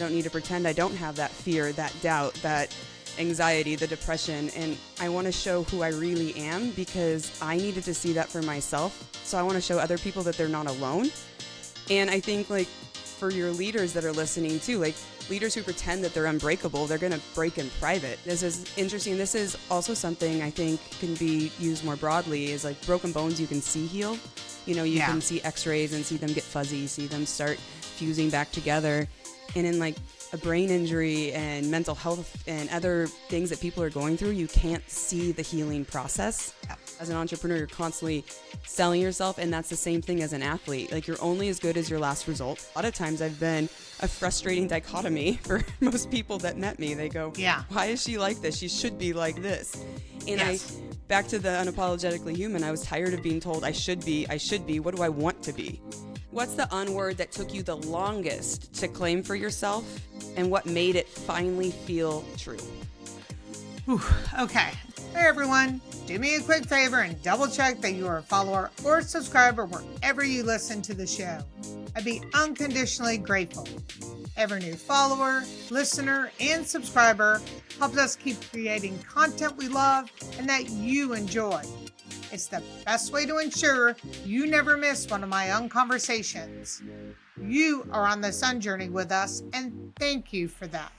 don't need to pretend I don't have that fear, that doubt, that anxiety, the depression, and I want to show who I really am because I needed to see that for myself. So I want to show other people that they're not alone. And I think like for your leaders that are listening too, like leaders who pretend that they're unbreakable, they're going to break in private. This is interesting. This is also something I think can be used more broadly is like broken bones you can see heal. You know, you can see x-rays and see them get fuzzy, see them start fusing back together. And in like a brain injury and mental health and other things that people are going through, you can't see the healing process. As an entrepreneur, you're constantly selling yourself, and that's the same thing as an athlete. Like, you're only as good as your last result. A lot of times I've been a frustrating dichotomy for most people that met me. They go, why is she like this? She should be like this. And back to the unapologetically human, I was tired of being told I should be. What do I want to be? What's the unword that took you the longest to claim for yourself, and what made it finally feel true? Whew, okay. Hey everyone, do me a quick favor and double check that you are a follower or subscriber wherever you listen to the show. I'd be unconditionally grateful. Every new follower, listener, and subscriber helps us keep creating content we love and that you enjoy. It's the best way to ensure you never miss one of my Unconversations. You are on this journey with us, and thank you for that.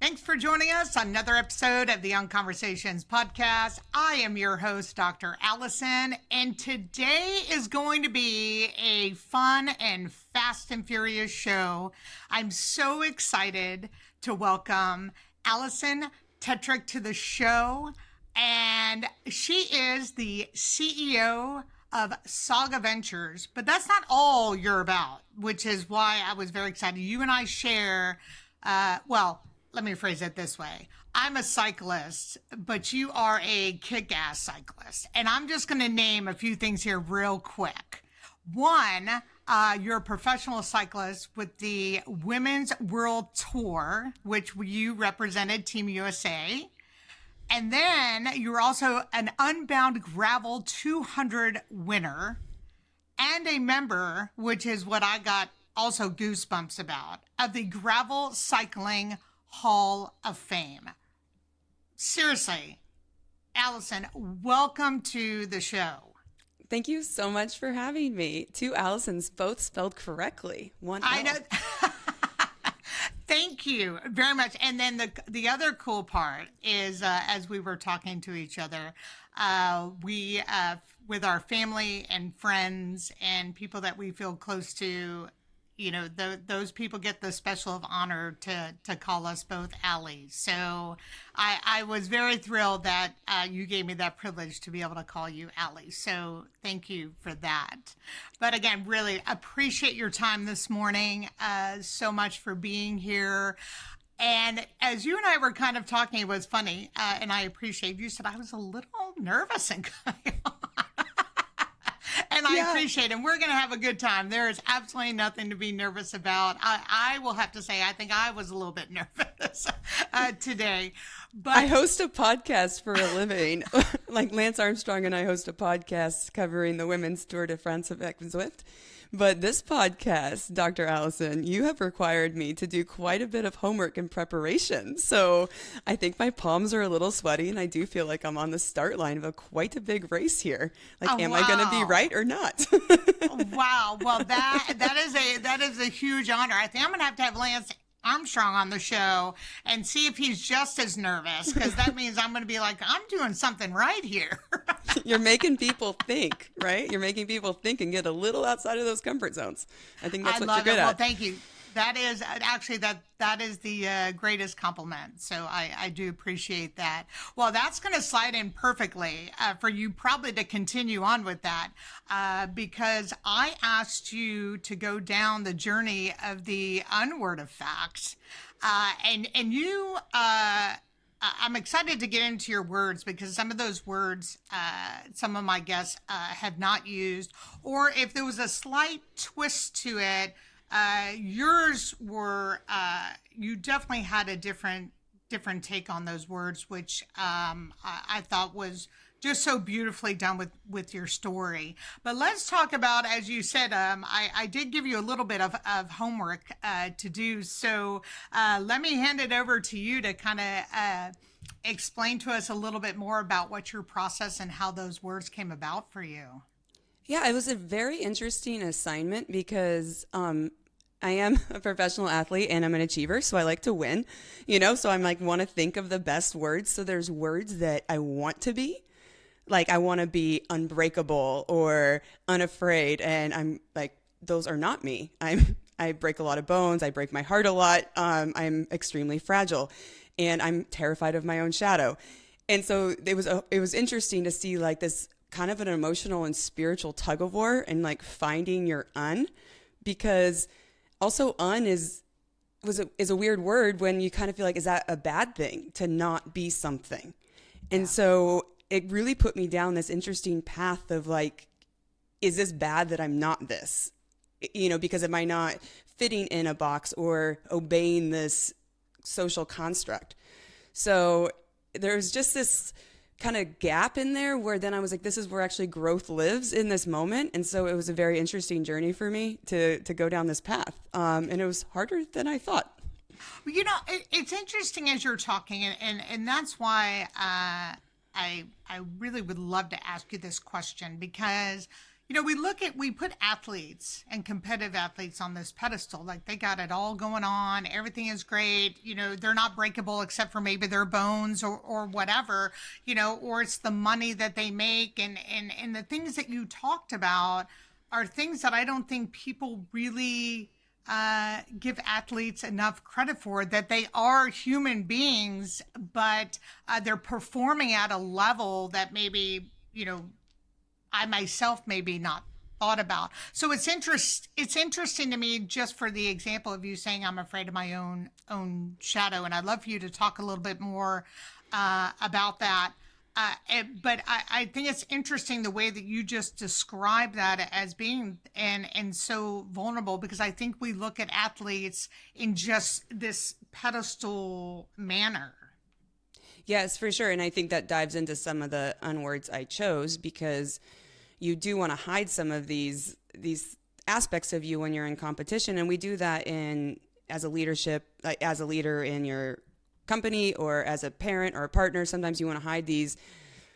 Thanks for joining us on another episode of the Unconversations podcast. I am your host, Dr. Alison, and today is going to be a fun and fast and furious show. I'm so excited to welcome Alison Tetrick to the show. And she is the CEO of Saga Ventures, but that's not all you're about, which is why I was very excited. You and I share, let me phrase it this way. I'm a cyclist, but you are a kick-ass cyclist. And I'm just going to name a few things here real quick. One, you're a professional cyclist with the Women's World Tour, which you represented Team USA. And then you're also an Unbound Gravel 200 winner and a member, which is what I got also goosebumps about, of the Gravel Cycling Hall of Fame. Seriously, Alison, welcome to the show. Thank you so much for having me. Two Alisons, both spelled correctly. One L. I know. Thank you very much. And then the other cool part is, as we were talking to each other, we, with our family and friends and people that we feel close to, you know, those people get the special of honor to call us both Allies. So I was very thrilled that you gave me that privilege to be able to call you Allie. So thank you for that. But again, really appreciate your time this morning. So much for being here. And as you and I were kind of talking, it was funny, and I appreciate you said I was a little nervous and coming on. And I appreciate it. And we're going to have a good time. There is absolutely nothing to be nervous about. I will have to say, I think I was a little bit nervous today. But I host a podcast for a living. Like Lance Armstrong and I host a podcast covering the Women's Tour de France of Zwift. But this podcast, Dr. Alison, you have required me to do quite a bit of homework and preparation. So I think my palms are a little sweaty, and I do feel like I'm on the start line of quite a big race here. Like, am I going to be right or not? Wow. Well, that is a huge honor. I think I'm going to have Lance Armstrong on the show and see if he's just as nervous, because that means I'm going to be like, I'm doing something right here. You're making people think, right? You're making people think and get a little outside of those comfort zones. I think that's what you're good at. Well, thank you. That is actually that is the greatest compliment. So I do appreciate that. Well, that's going to slide in perfectly for you probably to continue on with that because I asked you to go down the journey of the Unword effect. And you, I'm excited to get into your words because some of those words, some of my guests have not used, or if there was a slight twist to it, yours were, you definitely had a different take on those words, which I thought was Just so beautifully done with your story. But let's talk about, as you said, I did give you a little bit of homework to do. So let me hand it over to you to kind of explain to us a little bit more about what your process and how those words came about for you. Yeah, it was a very interesting assignment because I am a professional athlete and I'm an achiever, so I like to win, so I'm like, want to think of the best words. So there's words that I want to be. Like, I want to be unbreakable or unafraid. And I'm like, those are not me. I break a lot of bones. I break my heart a lot. I'm extremely fragile and I'm terrified of my own shadow. And so it was interesting to see like this kind of an emotional and spiritual tug of war and like finding your because also is a weird word when you kind of feel like, is that a bad thing to not be something? And so it really put me down this interesting path of like, is this bad that I'm not this? Because am I not fitting in a box or obeying this social construct? So there's just this kind of gap in there where then I was like, this is where actually growth lives in this moment. And so it was a very interesting journey for me to go down this path. And it was harder than I thought. Well, it's interesting as you're talking, and that's why I really would love to ask you this question because, we put athletes and competitive athletes on this pedestal. Like they got it all going on. Everything is great. They're not breakable except for maybe their bones or whatever, or it's the money that they make. And the things that you talked about are things that I don't think people really give athletes enough credit for, that they are human beings, but they're performing at a level that maybe, I myself maybe not thought about. So it's interesting to me, just for the example of you saying, I'm afraid of my own shadow. And I'd love for you to talk a little bit more about that. But I think it's interesting the way that you just describe that as being and so vulnerable, because I think we look at athletes in just this pedestal manner. Yes, for sure. And I think that dives into some of the unwords I chose, because you do want to hide some of these aspects of you when you're in competition. And we do that as a leader in your company or as a parent or a partner. Sometimes you want to hide these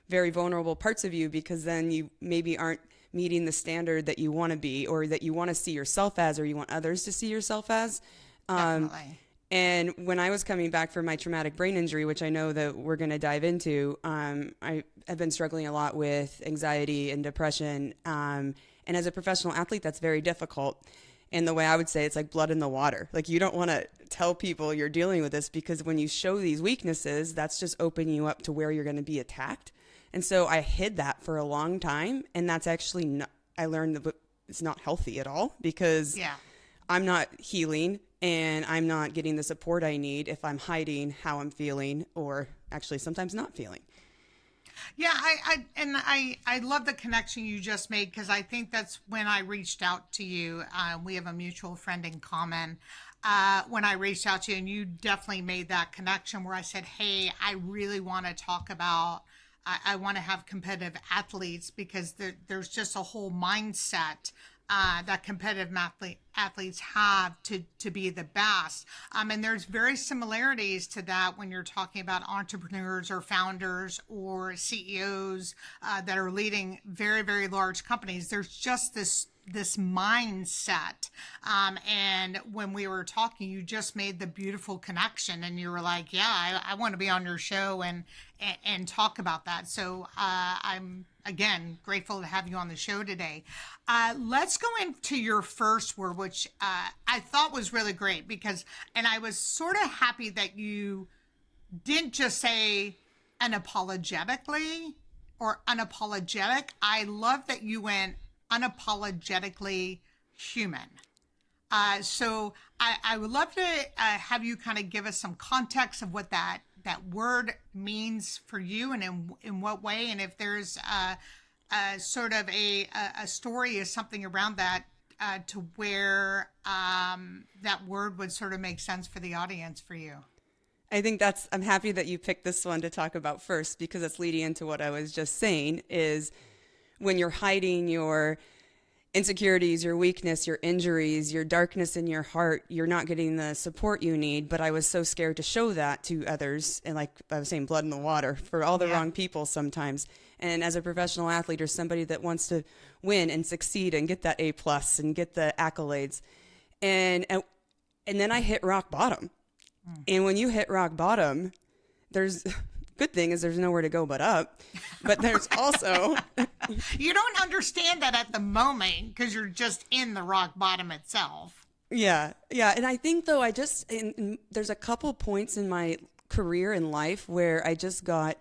very vulnerable parts of you because then you maybe aren't meeting the standard that you want to be or that you want to see yourself as, or you want others to see yourself as. Definitely. And when I was coming back from my traumatic brain injury, which I know that we're going to dive into, I have been struggling a lot with anxiety and depression. And as a professional athlete, that's very difficult. And the way I would say it's like blood in the water. Like you don't want to tell people you're dealing with this, because when you show these weaknesses, that's just opening you up to where you're going to be attacked. And so I hid that for a long time. And that's actually, I learned that it's not healthy at all, because I'm not healing and I'm not getting the support I need if I'm hiding how I'm feeling, or actually sometimes not feeling. Yeah, I love the connection you just made, because I think that's when I reached out to you. We have a mutual friend in common. When I reached out to you, and you definitely made that connection where I said, hey, I really want to talk about, I want to have competitive athletes, because there's just a whole mindset that competitive athletes have to be the best. And there's very similarities to that when you're talking about entrepreneurs or founders or CEOs that are leading very, very large companies. There's just this mindset. And when we were talking, you just made the beautiful connection, and you were like, yeah, I want to be on your show and talk about that. So I'm, again, grateful to have you on the show today. Let's go into your first word, which I thought was really great, and I was sort of happy that you didn't just say unapologetically or unapologetic. I love that you went unapologetically human. So I would love to have you kind of give us some context of what that word means for you, and in what way, and if there's sort of a story or something around that to where that word would sort of make sense for the audience for you. I think I'm happy that you picked this one to talk about first, because it's leading into what I was just saying is when you're hiding your insecurities, your weakness, your injuries, your darkness in your heart, you're not getting the support you need. But I was so scared to show that to others. And like I was saying, blood in the water for all the wrong people sometimes. And as a professional athlete or somebody that wants to win and succeed and get that A+ and get the accolades. And then I hit rock bottom. And when you hit rock bottom, there's good thing is there's nowhere to go but up. But there's also you don't understand that at the moment because you're just in the rock bottom itself. Yeah. And I think though there's a couple points in my career and life where I just got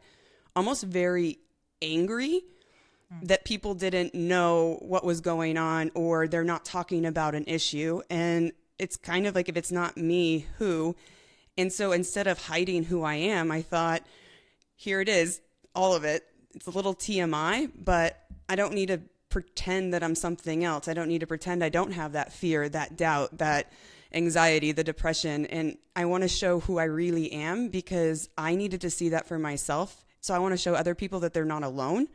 almost very angry that people didn't know what was going on or they're not talking about an issue. And it's kind of like, if it's not me, who? And so instead of hiding who I am, I thought, here it is, all of it. It's a little TMI, but I don't need to pretend that I'm something else. I don't need to pretend I don't have that fear, that doubt, that anxiety, the depression. And I want to show who I really am because I needed to see that for myself. So I want to show other people that they're not alone.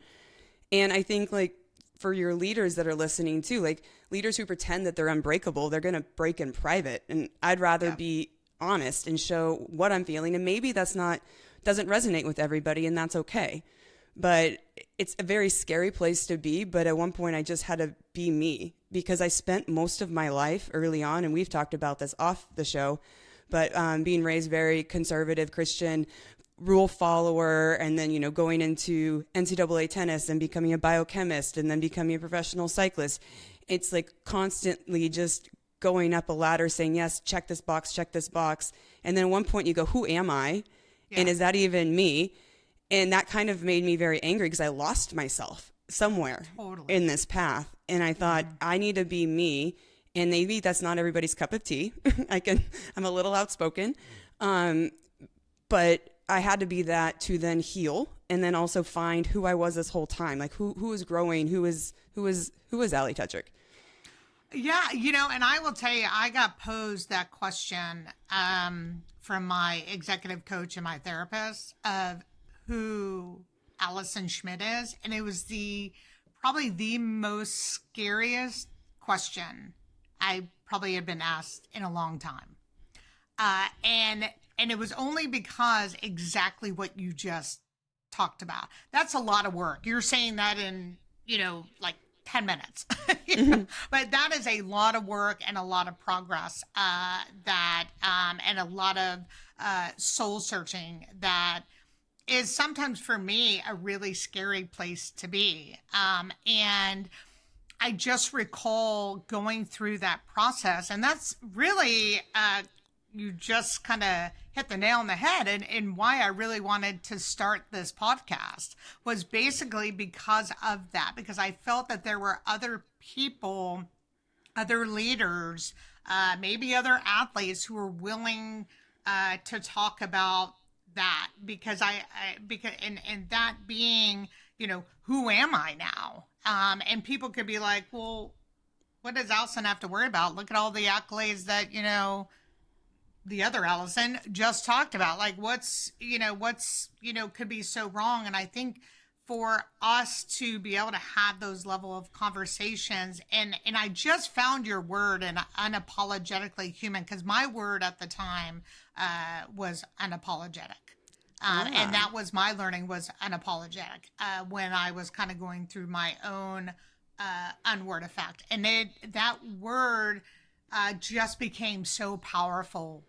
And I think like for your leaders that are listening too, like leaders who pretend that they're unbreakable, they're going to break in private. And I'd rather be honest and show what I'm feeling. And maybe doesn't resonate with everybody, and that's okay. But it's a very scary place to be. But at one point I just had to be me because I spent most of my life early on, and we've talked about this off the show, but being raised very conservative Christian, rule follower, and then, going into NCAA tennis and becoming a biochemist and then becoming a professional cyclist. It's like constantly just going up a ladder saying, yes, check this box. And then at one point you go, who am I? Yeah. And is that even me? And that kind of made me very angry because I lost myself somewhere in this path. And I thought, I need to be me. And maybe that's not everybody's cup of tea. I'm a little outspoken. But I had to be that to then heal and then also find who I was this whole time. Like who is growing? Who is Allie Tetrick? Yeah, and I will tell you, I got posed that question from my executive coach and my therapist of who Alison Schmidt is. And it was probably the most scariest question I probably had been asked in a long time. And it was only because exactly what you just talked about. That's a lot of work. You're saying that in, like 10 minutes. But that is a lot of work and a lot of progress and a lot of soul searching that is sometimes for me a really scary place to be. And I just recall going through that process, and that's really you just kind of hit the nail on the head. And why I really wanted to start this podcast was basically because of that, because I felt that there were other people, other leaders, maybe other athletes who were willing to talk about that, because that being, who am I now? And people could be like, well, what does Alison have to worry about? Look at all the accolades that, the other Alison just talked about. Like what's could be so wrong. And I think for us to be able to have those level of conversations, and I just found your word in unapologetically human, because my word at the time was unapologetic. And that was my learning, was unapologetic when I was kind of going through my own Unword effect. And that word just became so powerful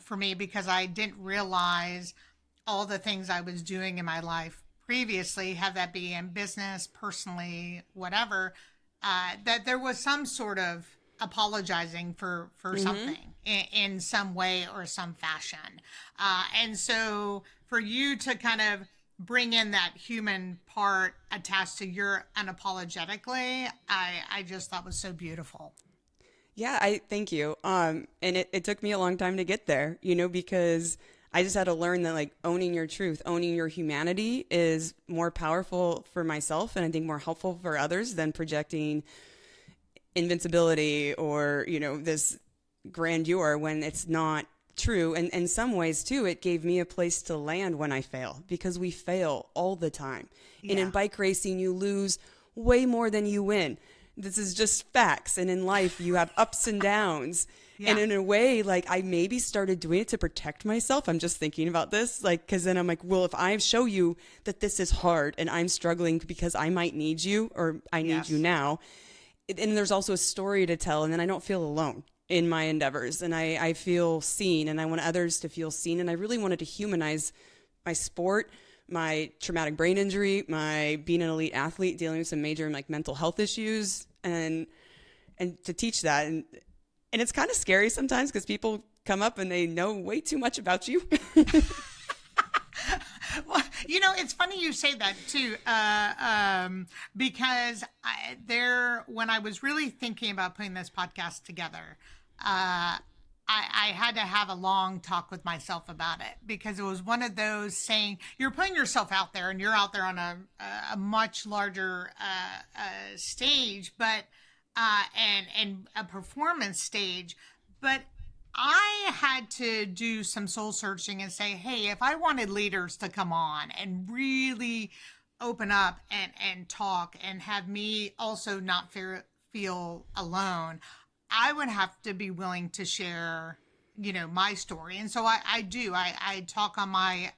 for me, because I didn't realize all the things I was doing in my life previously, have that be in business, personally, whatever, that there was some sort of apologizing for something in some way or some fashion. And so for you to kind of bring in that human part attached to your unapologetically, I just thought was so beautiful. Yeah, I thank you. And it took me a long time to get there, because I just had to learn that like owning your truth, owning your humanity is more powerful for myself, and I think more helpful for others than projecting invincibility or, this grandeur when it's not true. And in some ways too, it gave me a place to land when I fail, because we fail all the time. And in bike racing, you lose way more than you win. This is just facts. And in life, you have ups and downs. And in a way, like, I maybe started doing it to protect myself. I'm just thinking about this, like, because then I'm like, well, if I show you that this is hard and I'm struggling because I might need you, or I need you now. And there's also a story to tell. And then I don't feel alone in my endeavors. And I feel seen, and I want others to feel seen. And I really wanted to humanize my sport, my traumatic brain injury, my being an elite athlete, dealing with some major like mental health issues, and to teach that. And it's kind of scary sometimes, because people come up and they know way too much about you. Well, it's funny you say that too, because when I was really thinking about putting this podcast together, I had to have a long talk with myself about it, because it was one of those saying, you're putting yourself out there, and you're out there on a much larger stage, but and a performance stage. But I had to do some soul searching and say, hey, if I wanted leaders to come on and really open up and talk and have me also not feel alone, I would have to be willing to share, my story. And so I do. I talk on my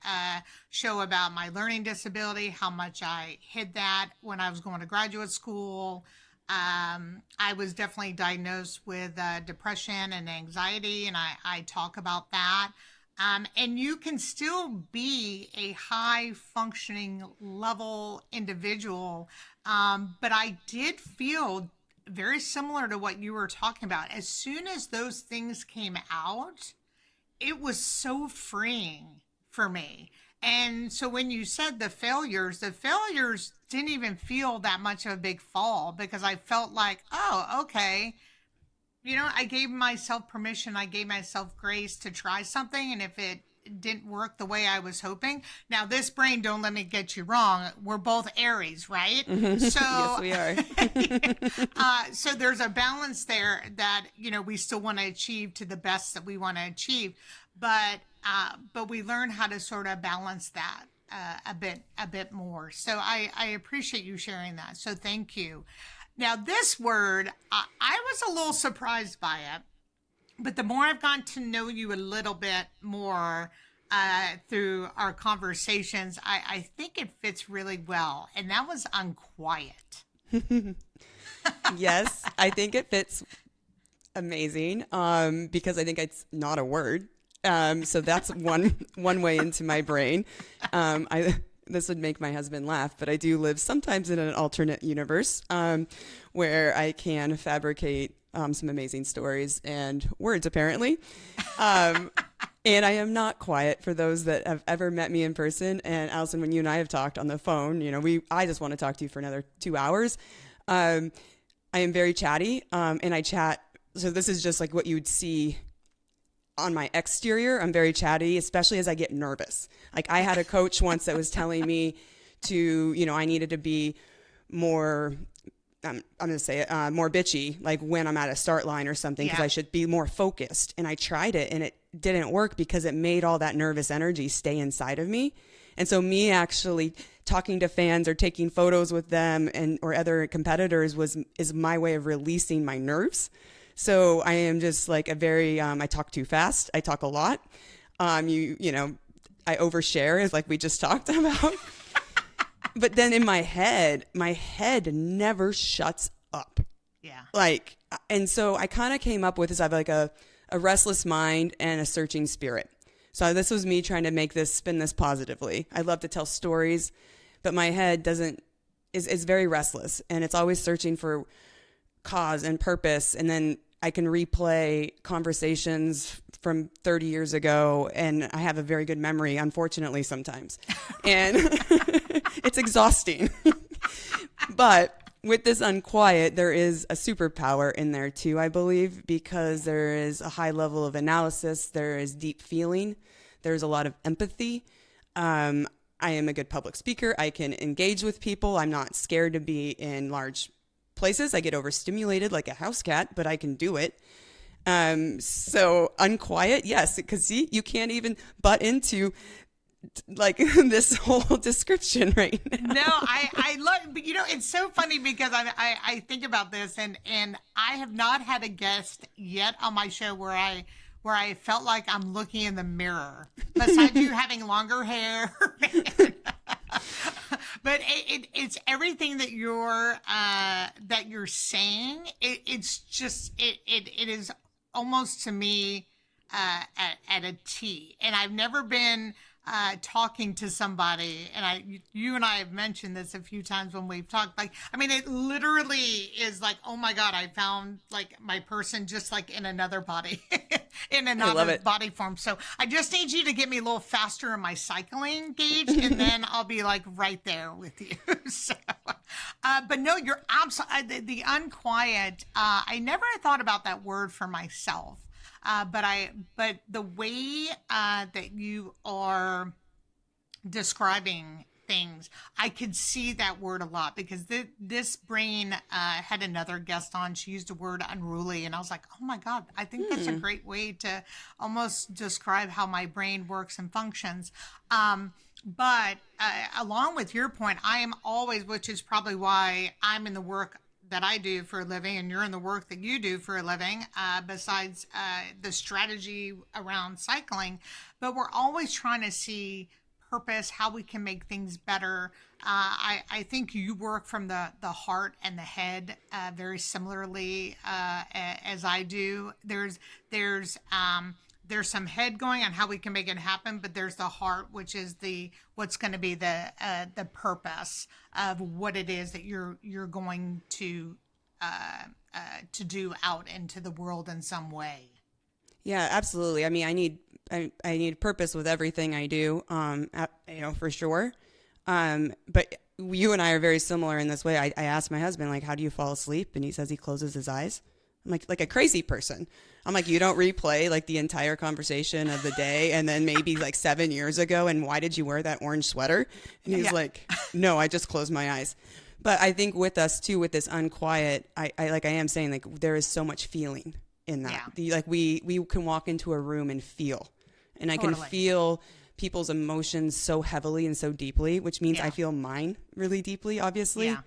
show about my learning disability, how much I hid that when I was going to graduate school. I was definitely diagnosed with depression and anxiety, and I talk about that. And you can still be a high functioning level individual. But I did feel very similar to what you were talking about. As soon as those things came out, it was so freeing for me. And so when you said the failures didn't even feel that much of a big fall, because I felt like, oh, okay. I gave myself permission. I gave myself grace to try something. And if it didn't work the way I was hoping. Now, this brain, don't let me get you wrong, we're both Aries, right? So yes, we are. So there's a balance there that, we still want to achieve to the best that we want to achieve. But we learn how to sort of balance that a bit more. So I appreciate you sharing that. So thank you. Now, this word, I was a little surprised by it, but the more I've gotten to know you a little bit more through our conversations, I think it fits really well. And that was unquiet. Yes, I think it fits amazing, because I think it's not a word. So that's one way into my brain. This would make my husband laugh, but I do live sometimes in an alternate universe where I can fabricate some amazing stories and words, apparently. And I am not quiet, for those that have ever met me in person. And Alison, when you and I have talked on the phone, I just want to talk to you for another 2 hours. I am very chatty, and I chat. So this is just like what you would see on my exterior. I'm very chatty, especially as I get nervous. Like, I had a coach once that was telling me to, I needed to be more, I'm going to say it, more bitchy, like when I'm at a start line or something, because I should be more focused. And I tried it, and it didn't work, because it made all that nervous energy stay inside of me. And so me actually talking to fans or taking photos with them or other competitors is my way of releasing my nerves. So I am just like a very, I talk too fast. I talk a lot. I overshare, is like we just talked about. But then in my head never shuts up. Yeah. Like, and so I kind of came up with this. I have like a restless mind and a searching spirit. So this was me trying to spin this positively. I love to tell stories, but my head is very restless, and it's always searching for cause and purpose. And then I can replay conversations from 30 years ago, and I have a very good memory, unfortunately, sometimes. And it's exhausting. But with this Unquiet, there is a superpower in there too, I believe, because there is a high level of analysis. There is deep feeling. There's a lot of empathy. I am a good public speaker. I can engage with people. I'm not scared to be in large places. I get overstimulated like a house cat, but I can do it. So unquiet, yes, because see, you can't even butt into like this whole description right now. No, I love, but it's so funny because I think about this and I have not had a guest yet on my show where I felt like I'm looking in the mirror, besides you having longer hair. But it's everything that you're saying. It's just it is almost to me at a T. And I've never been talking to somebody, and you and I have mentioned this a few times when we've talked, like, I mean, it literally is like, oh my God, I found like my person just like in another body, in another body form. So I just need you to get me a little faster in my cycling gauge, and then I'll be like right there with you. So, but no, you're absolutely, the unquiet, I never thought about that word for myself. But the way that you are describing things, I could see that word a lot, because this brain had another guest on. She used the word unruly, and I was like, oh my God, I think that's a great way to almost describe how my brain works and functions. But along with your point, I am always, which is probably why I'm in the work that I do for a living, and you're in the work that you do for a living, besides the strategy around cycling. But we're always trying to see purpose, how we can make things better. I think you work from the heart and the head very similarly as I do. There's some head going on how we can make it happen, but there's the heart, which is what's going to be the purpose of what it is that you're going to do out into the world in some way. Yeah, absolutely. I mean, I need purpose with everything I do, for sure. But you and I are very similar in this way. I asked my husband, like, how do you fall asleep? And he says he closes his eyes. I'm like a crazy person. I'm like, you don't replay like the entire conversation of the day and then maybe like 7 years ago, and why did you wear that orange sweater? And he's like, no, I just close my eyes. But I think with us too, with this unquiet, I am saying, like, there is so much feeling in that. Yeah. We can walk into a room and feel, and I can feel people's emotions so heavily and so deeply, which means I feel mine really deeply, obviously. Yeah.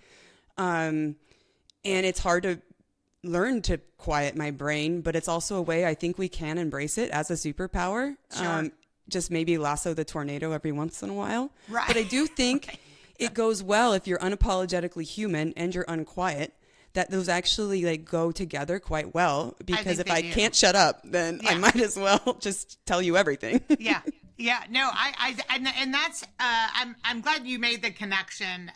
And it's hard to learn to quiet my brain, but it's also a way I think we can embrace it as a superpower. Sure. Just maybe lasso the tornado every once in a while. Right. But I do think it goes well if you're unapologetically human and you're unquiet, that those actually like go together quite well, because if I can't shut up, then I might as well just tell you everything. Yeah. Yeah, no, and that's, I'm glad you made the connection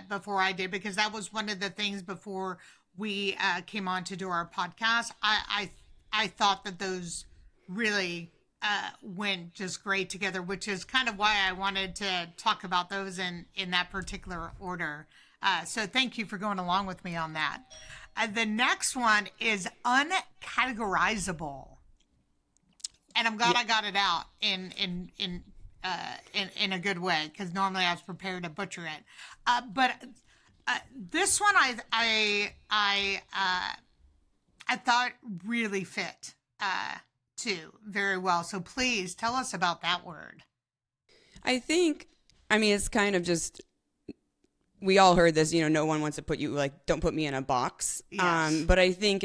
before I did, because that was one of the things before we came on to do our podcast. I thought that those really went just great together, which is kind of why I wanted to talk about those in that particular order. So thank you for going along with me on that. The next one is uncategorizable. And I'm glad I got it out in a good way, because normally I was prepared to butcher it. But this one I thought really fit too very well. So please tell us about that word. It's kind of just, we all heard this, no one wants to put you, like, don't put me in a box. Yes. But I think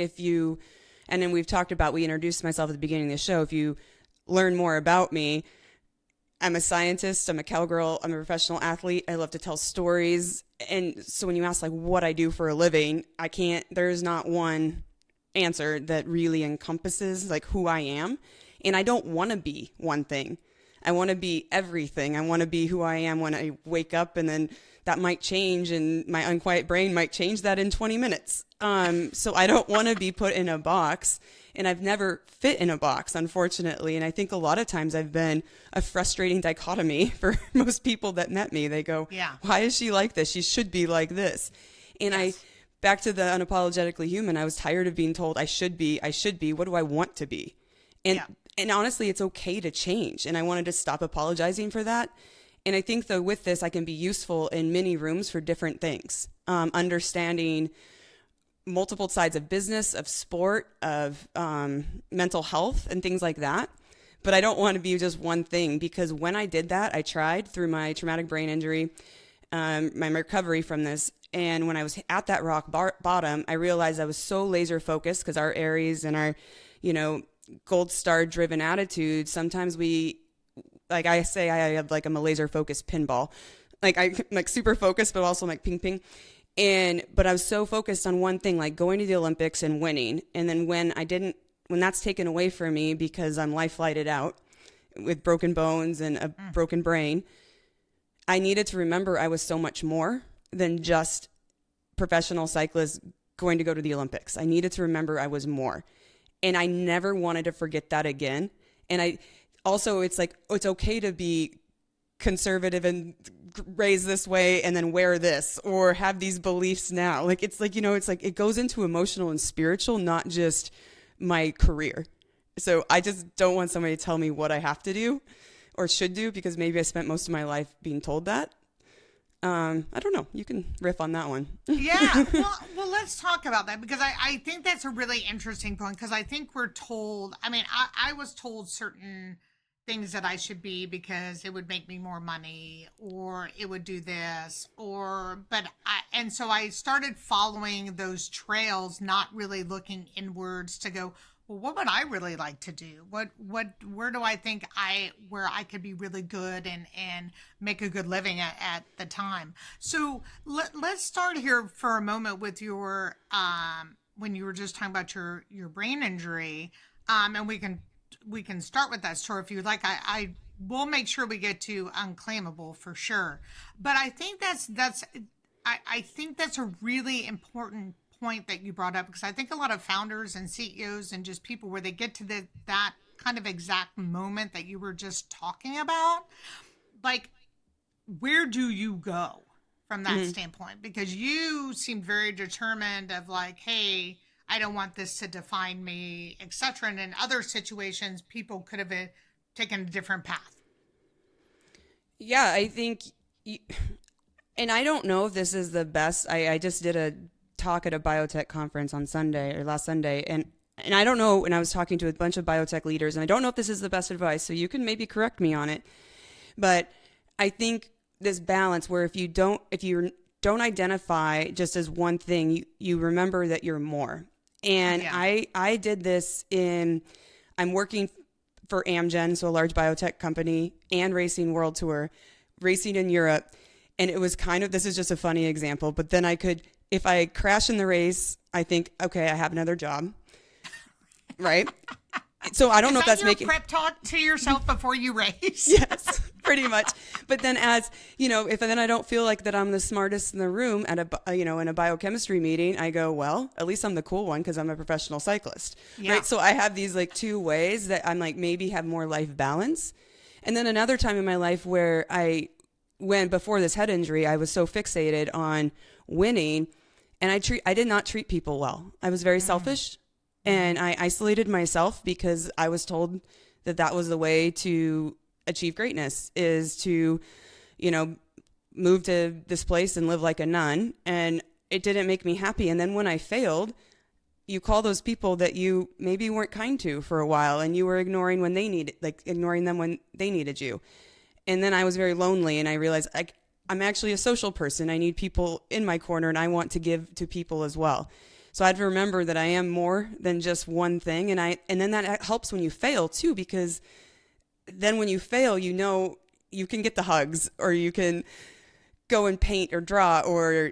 and then we've talked about, we introduced myself at the beginning of the show. If you learn more about me, I'm a scientist, I'm a cowgirl, I'm a professional athlete. I love to tell stories. And so when you ask like what I do for a living, there's not one answer that really encompasses like who I am. And I don't want to be one thing. I want to be everything. I want to be who I am when I wake up, and then that might change, and my unquiet brain might change that in 20 minutes. So I don't want to be put in a box, and I've never fit in a box, unfortunately. And I think a lot of times I've been a frustrating dichotomy for most people that met me. They go, why is she like this? She should be like this. And back to the unapologetically human, I was tired of being told I should be. What do I want to be? And honestly, it's okay to change. And I wanted to stop apologizing for that. And I think, though, with this, I can be useful in many rooms for different things. Understanding multiple sides of business, of sport, of mental health and things like that. But I don't want to be just one thing, because when I did that, I tried through my traumatic brain injury, my recovery from this. And when I was at that rock bottom, I realized I was so laser focused, because our Aries and our, gold star driven attitude, sometimes we, like I say, I have like, I'm a laser focused pinball. Like I'm like super focused, but also like ping ping. But I was so focused on one thing, like going to the Olympics and winning. And then when that's taken away from me because I'm life flighted out with broken bones and a broken brain, I needed to remember I was so much more than just professional cyclist going to go to the Olympics. I needed to remember I was more. And I never wanted to forget that again. And it's like, it's okay to be conservative and raised this way and then wear this or have these beliefs now. Like, it's like, it's like it goes into emotional and spiritual, not just my career. So I just don't want somebody to tell me what I have to do or should do, because maybe I spent most of my life being told that. I don't know. You can riff on that one. Yeah. Well, let's talk about that, because I think that's a really interesting point, because I think we're told, I was told certain things that I should be because it would make me more money, or it would do this, and so I started following those trails, not really looking inwards to go, well, what would I really like to do? Where do I think where I could be really good and make a good living at the time? So let's start here for a moment with your, when you were just talking about your brain injury, and we can start with that story if you'd like. I will make sure we get to Unclaimable for sure. But I think I think that's a really important point that you brought up, because I think a lot of founders and CEOs and just people, where they get to that kind of exact moment that you were just talking about, like, where do you go from that standpoint? Because you seemed very determined of like, hey, I don't want this to define me, etc. And in other situations, people could have taken a different path. Yeah, I think, and I don't know if this is the best. I just did a talk at a biotech conference on Sunday or last Sunday, and I don't know, and I was talking to a bunch of biotech leaders, and I don't know if this is the best advice, so you can maybe correct me on it. But I think this balance where if you don't identify just as one thing, you remember that you're more. And yeah. I did this I'm working for Amgen, so a large biotech company, and racing world tour, racing in Europe. And it was this is just a funny example, but then if I crash in the race, I think, okay, I have another job, right? So I don't know if that's making prep talk to yourself before you race. Yes, pretty much. But then if then I don't feel like that I'm the smartest in the room at in a biochemistry meeting, I go, well, at least I'm the cool one because I'm a professional cyclist, right? So I have these like two ways that I'm like maybe have more life balance. And then another time in my life where before this head injury, I was so fixated on winning, and I did not treat people well. I was very selfish. And I isolated myself because I was told that was the way to achieve greatness, is to, move to this place and live like a nun. And it didn't make me happy. And then when I failed, you call those people that you maybe weren't kind to for a while, and you were ignoring ignoring them when they needed you. And then I was very lonely, and I realized I'm actually a social person. I need people in my corner, and I want to give to people as well. So I had to remember that I am more than just one thing. And then that helps when you fail too, because then when you fail, you can get the hugs, or you can go and paint or draw or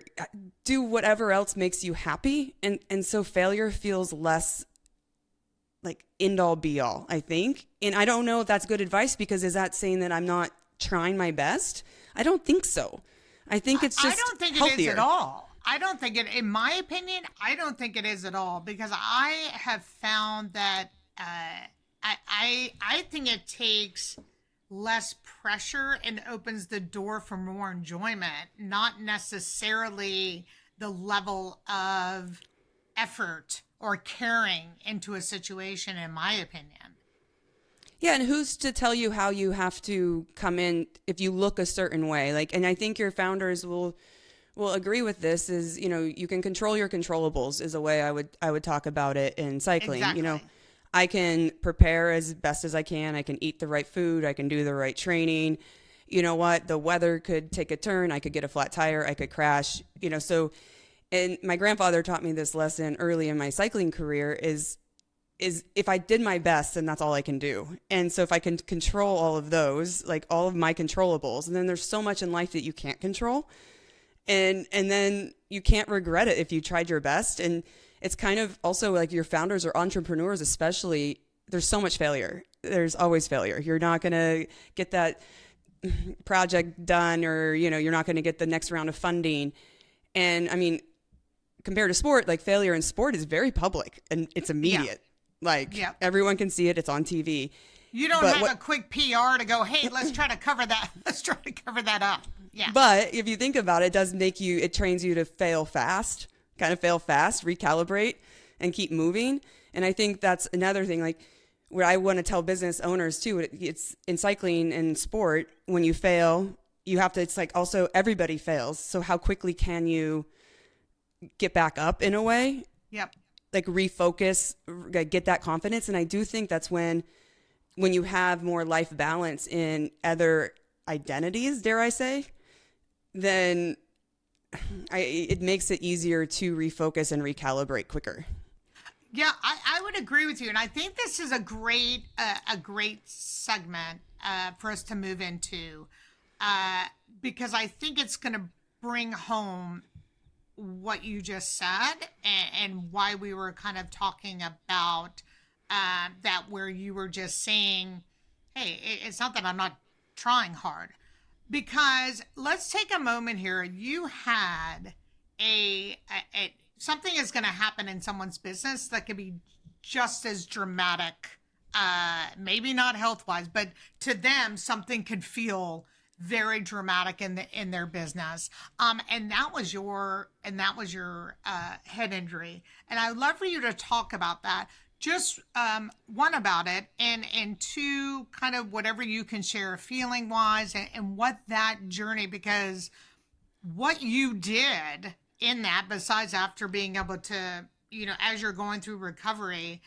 do whatever else makes you happy. And so failure feels less like end all be all, I think. And I don't know if that's good advice, because is that saying that I'm not trying my best? I don't think so. I think it's just I don't think healthier. It is at all. I don't think it, in my opinion, I don't think it is at all, because I have found that I think it takes less pressure and opens the door for more enjoyment, not necessarily the level of effort or caring into a situation, in my opinion. Yeah, and who's to tell you how you have to come in if you look a certain way? And I think your founders will Well, agree with this is, you can control your controllables is a way I would talk about it in cycling. Exactly. I can prepare as best as I can. I can eat the right food. I can do the right training. You know what? The weather could take a turn. I could get a flat tire. I could crash. So, and my grandfather taught me this lesson early in my cycling career is if I did my best, then that's all I can do. And so if I can control all of those, like all of my controllables, and then there's so much in life that you can't control. And then you can't regret it if you tried your best. And it's kind of also like your founders or entrepreneurs, especially, there's so much failure. There's always failure. You're not going to get that project done, or, you're not going to get the next round of funding. And I mean, compared to sport, like failure in sport is very public and it's immediate. Everyone can see it. It's on TV. You don't have a quick PR to go, hey, let's try to cover that. Let's try to cover that up. Yeah. But if you think about it, it trains you to fail fast, recalibrate, and keep moving. And I think that's another thing, like what I want to tell business owners too. It's in cycling and sport, when you fail, it's like also everybody fails. So how quickly can you get back up in a way? Yep. Like refocus, get that confidence. And I do think that's when you have more life balance in other identities, dare I say, then it makes it easier to refocus and recalibrate quicker. Yeah, I would agree with you. And I think this is a great segment for us to move into because I think it's going to bring home what you just said and why we were kind of talking about that, where you were just saying, hey, it's not that I'm not trying hard. Because let's take a moment here. You had something is going to happen in someone's business that could be just as dramatic, maybe not health-wise, but to them, something could feel very dramatic in their business. And that was your head injury. And I'd love for you to talk about that. Just one, about it, and two, kind of whatever you can share feeling wise and what that journey, because what you did in that, besides after being able to, as you're going through recovery,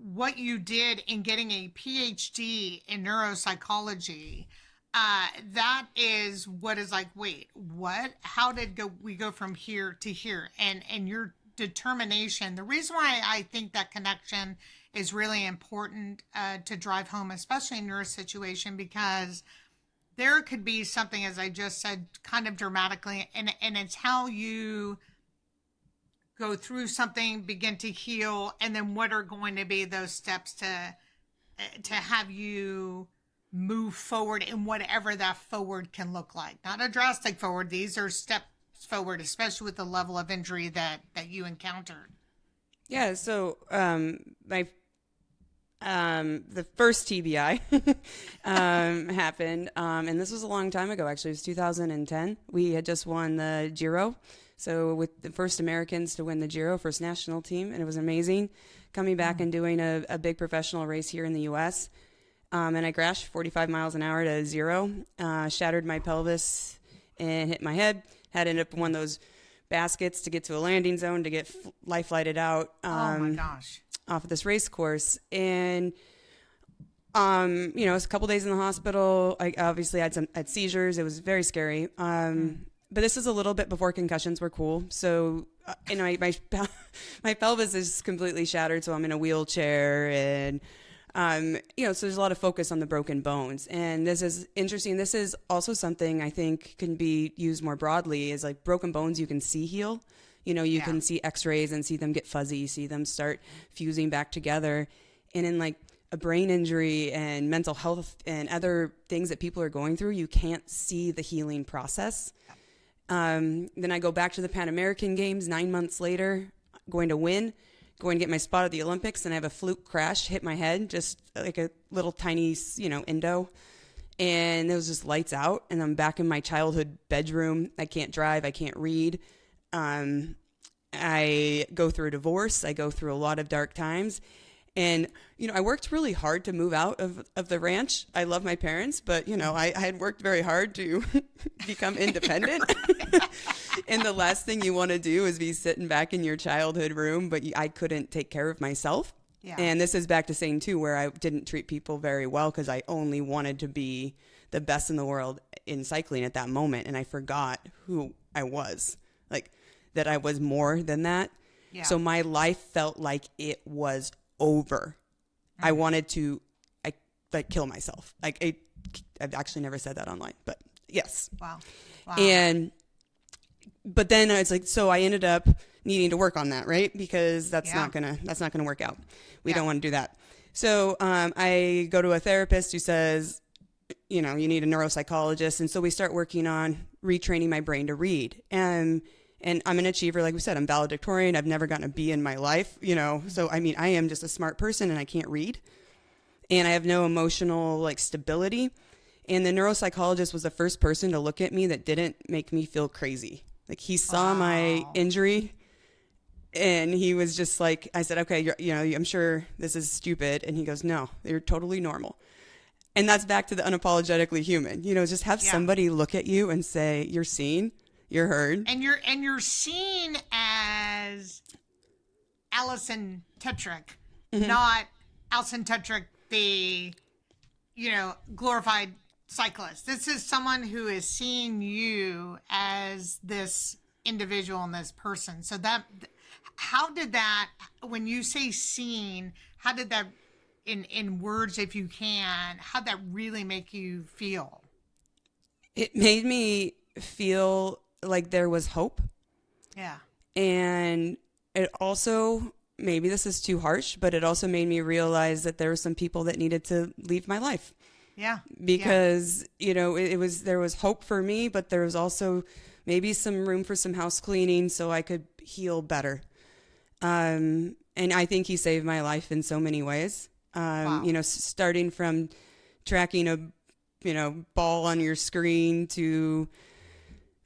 what you did in getting a PhD in neuropsychology, that is what is like, wait, what? How did we go from here to here? And your determination. The reason why I think that connection is really important to drive home, especially in your situation, because there could be something, as I just said, kind of dramatically, and it's how you go through something, begin to heal, and then what are going to be those steps to have you move forward in whatever that forward can look like. Not a drastic forward. These are steps forward, especially with the level of injury that you encountered. Yeah. So, the first TBI, happened. And this was a long time ago, actually. It was 2010. We had just won the Giro. So with the first Americans to win the Giro, first national team. And it was amazing coming back and doing a big professional race here in the U.S. And I crashed 45 miles an hour to zero, shattered my pelvis and hit my head. Had to end up in one of those baskets to get to a landing zone to get life flighted out. Oh my gosh. Off of this race course. And, it was a couple days in the hospital. I obviously had seizures. It was very scary. But this is a little bit before concussions were cool. So, my pelvis is completely shattered. So I'm in a wheelchair and, so there's a lot of focus on the broken bones. And this is interesting. This is also something I think can be used more broadly, is like broken bones you can see heal. You can see x-rays and see them get fuzzy, see them start fusing back together. And in like a brain injury and mental health and other things that people are going through, you can't see the healing process. Then I go back to the Pan American Games 9 months later, going to get my spot at the Olympics, and I have a fluke crash, hit my head, just like a little tiny, endo. And it was just lights out, and I'm back in my childhood bedroom. I can't drive. I can't read. I go through a divorce. I go through a lot of dark times. And, I worked really hard to move out of the ranch. I love my parents, but, I had worked very hard to become independent. And the last thing you want to do is be sitting back in your childhood room, but I couldn't take care of myself. Yeah. And this is back to saying, too, where I didn't treat people very well because I only wanted to be the best in the world in cycling at that moment. And I forgot who I was, like that I was more than that. Yeah. So my life felt like it was over. Mm-hmm. I wanted to kill myself. I've actually never said that online, but yes. Wow. But then it's like, so I ended up needing to work on that, right? Because that's not gonna work out. We don't want to do that. So I go to a therapist who says, you need a neuropsychologist. And so we start working on retraining my brain to read. And I'm an achiever. Like we said, I'm valedictorian. I've never gotten a B in my life, So, I am just a smart person and I can't read. And I have no emotional stability. And the neuropsychologist was the first person to look at me that didn't make me feel crazy. Like he saw my injury and he was just like, I said, okay, I'm sure this is stupid. And he goes, no, you're totally normal. And that's back to the unapologetically human, just have somebody look at you and say, you're seen, you're heard. And you're seen as Alison Tetrick, mm-hmm. not Alison Tetrick, the, glorified cyclist. This is someone who is seeing you as this individual and this person. So how did that, when you say seen, how did that, in words, if you can, how'd that really make you feel? It made me feel like there was hope. Yeah. And it also, maybe this is too harsh, but it also made me realize that there were some people that needed to leave my life. Yeah. Because, there was hope for me, but there was also maybe some room for some house cleaning so I could heal better. And I think he saved my life in so many ways. Wow. Starting from tracking a, ball on your screen to,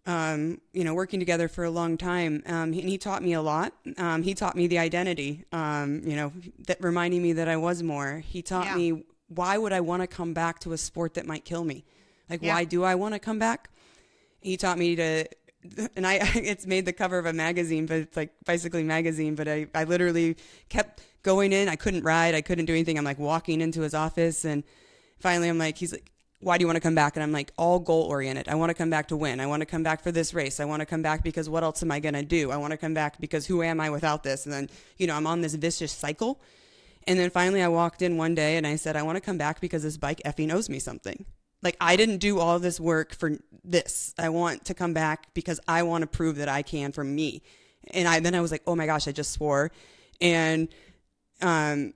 working together for a long time. And he taught me a lot. He taught me the identity, that reminding me that I was more. He taught me, why would I want to come back to a sport that might kill me? Why do I want to come back? He taught me to, and it's made the cover of a magazine, but it's like Bicycling magazine, but I literally kept going in. I couldn't ride. I couldn't do anything. I'm walking into his office and finally he's like, why do you want to come back? And I'm all goal oriented. I want to come back to win. I want to come back for this race. I want to come back because what else am I going to do? I want to come back because who am I without this? And then, I'm on this vicious cycle. And then finally I walked in one day and I said, I want to come back because this bike effing owes me something. I didn't do all this work for this. I want to come back because I want to prove that I can for me. And then I was like, oh my gosh, I just swore. And I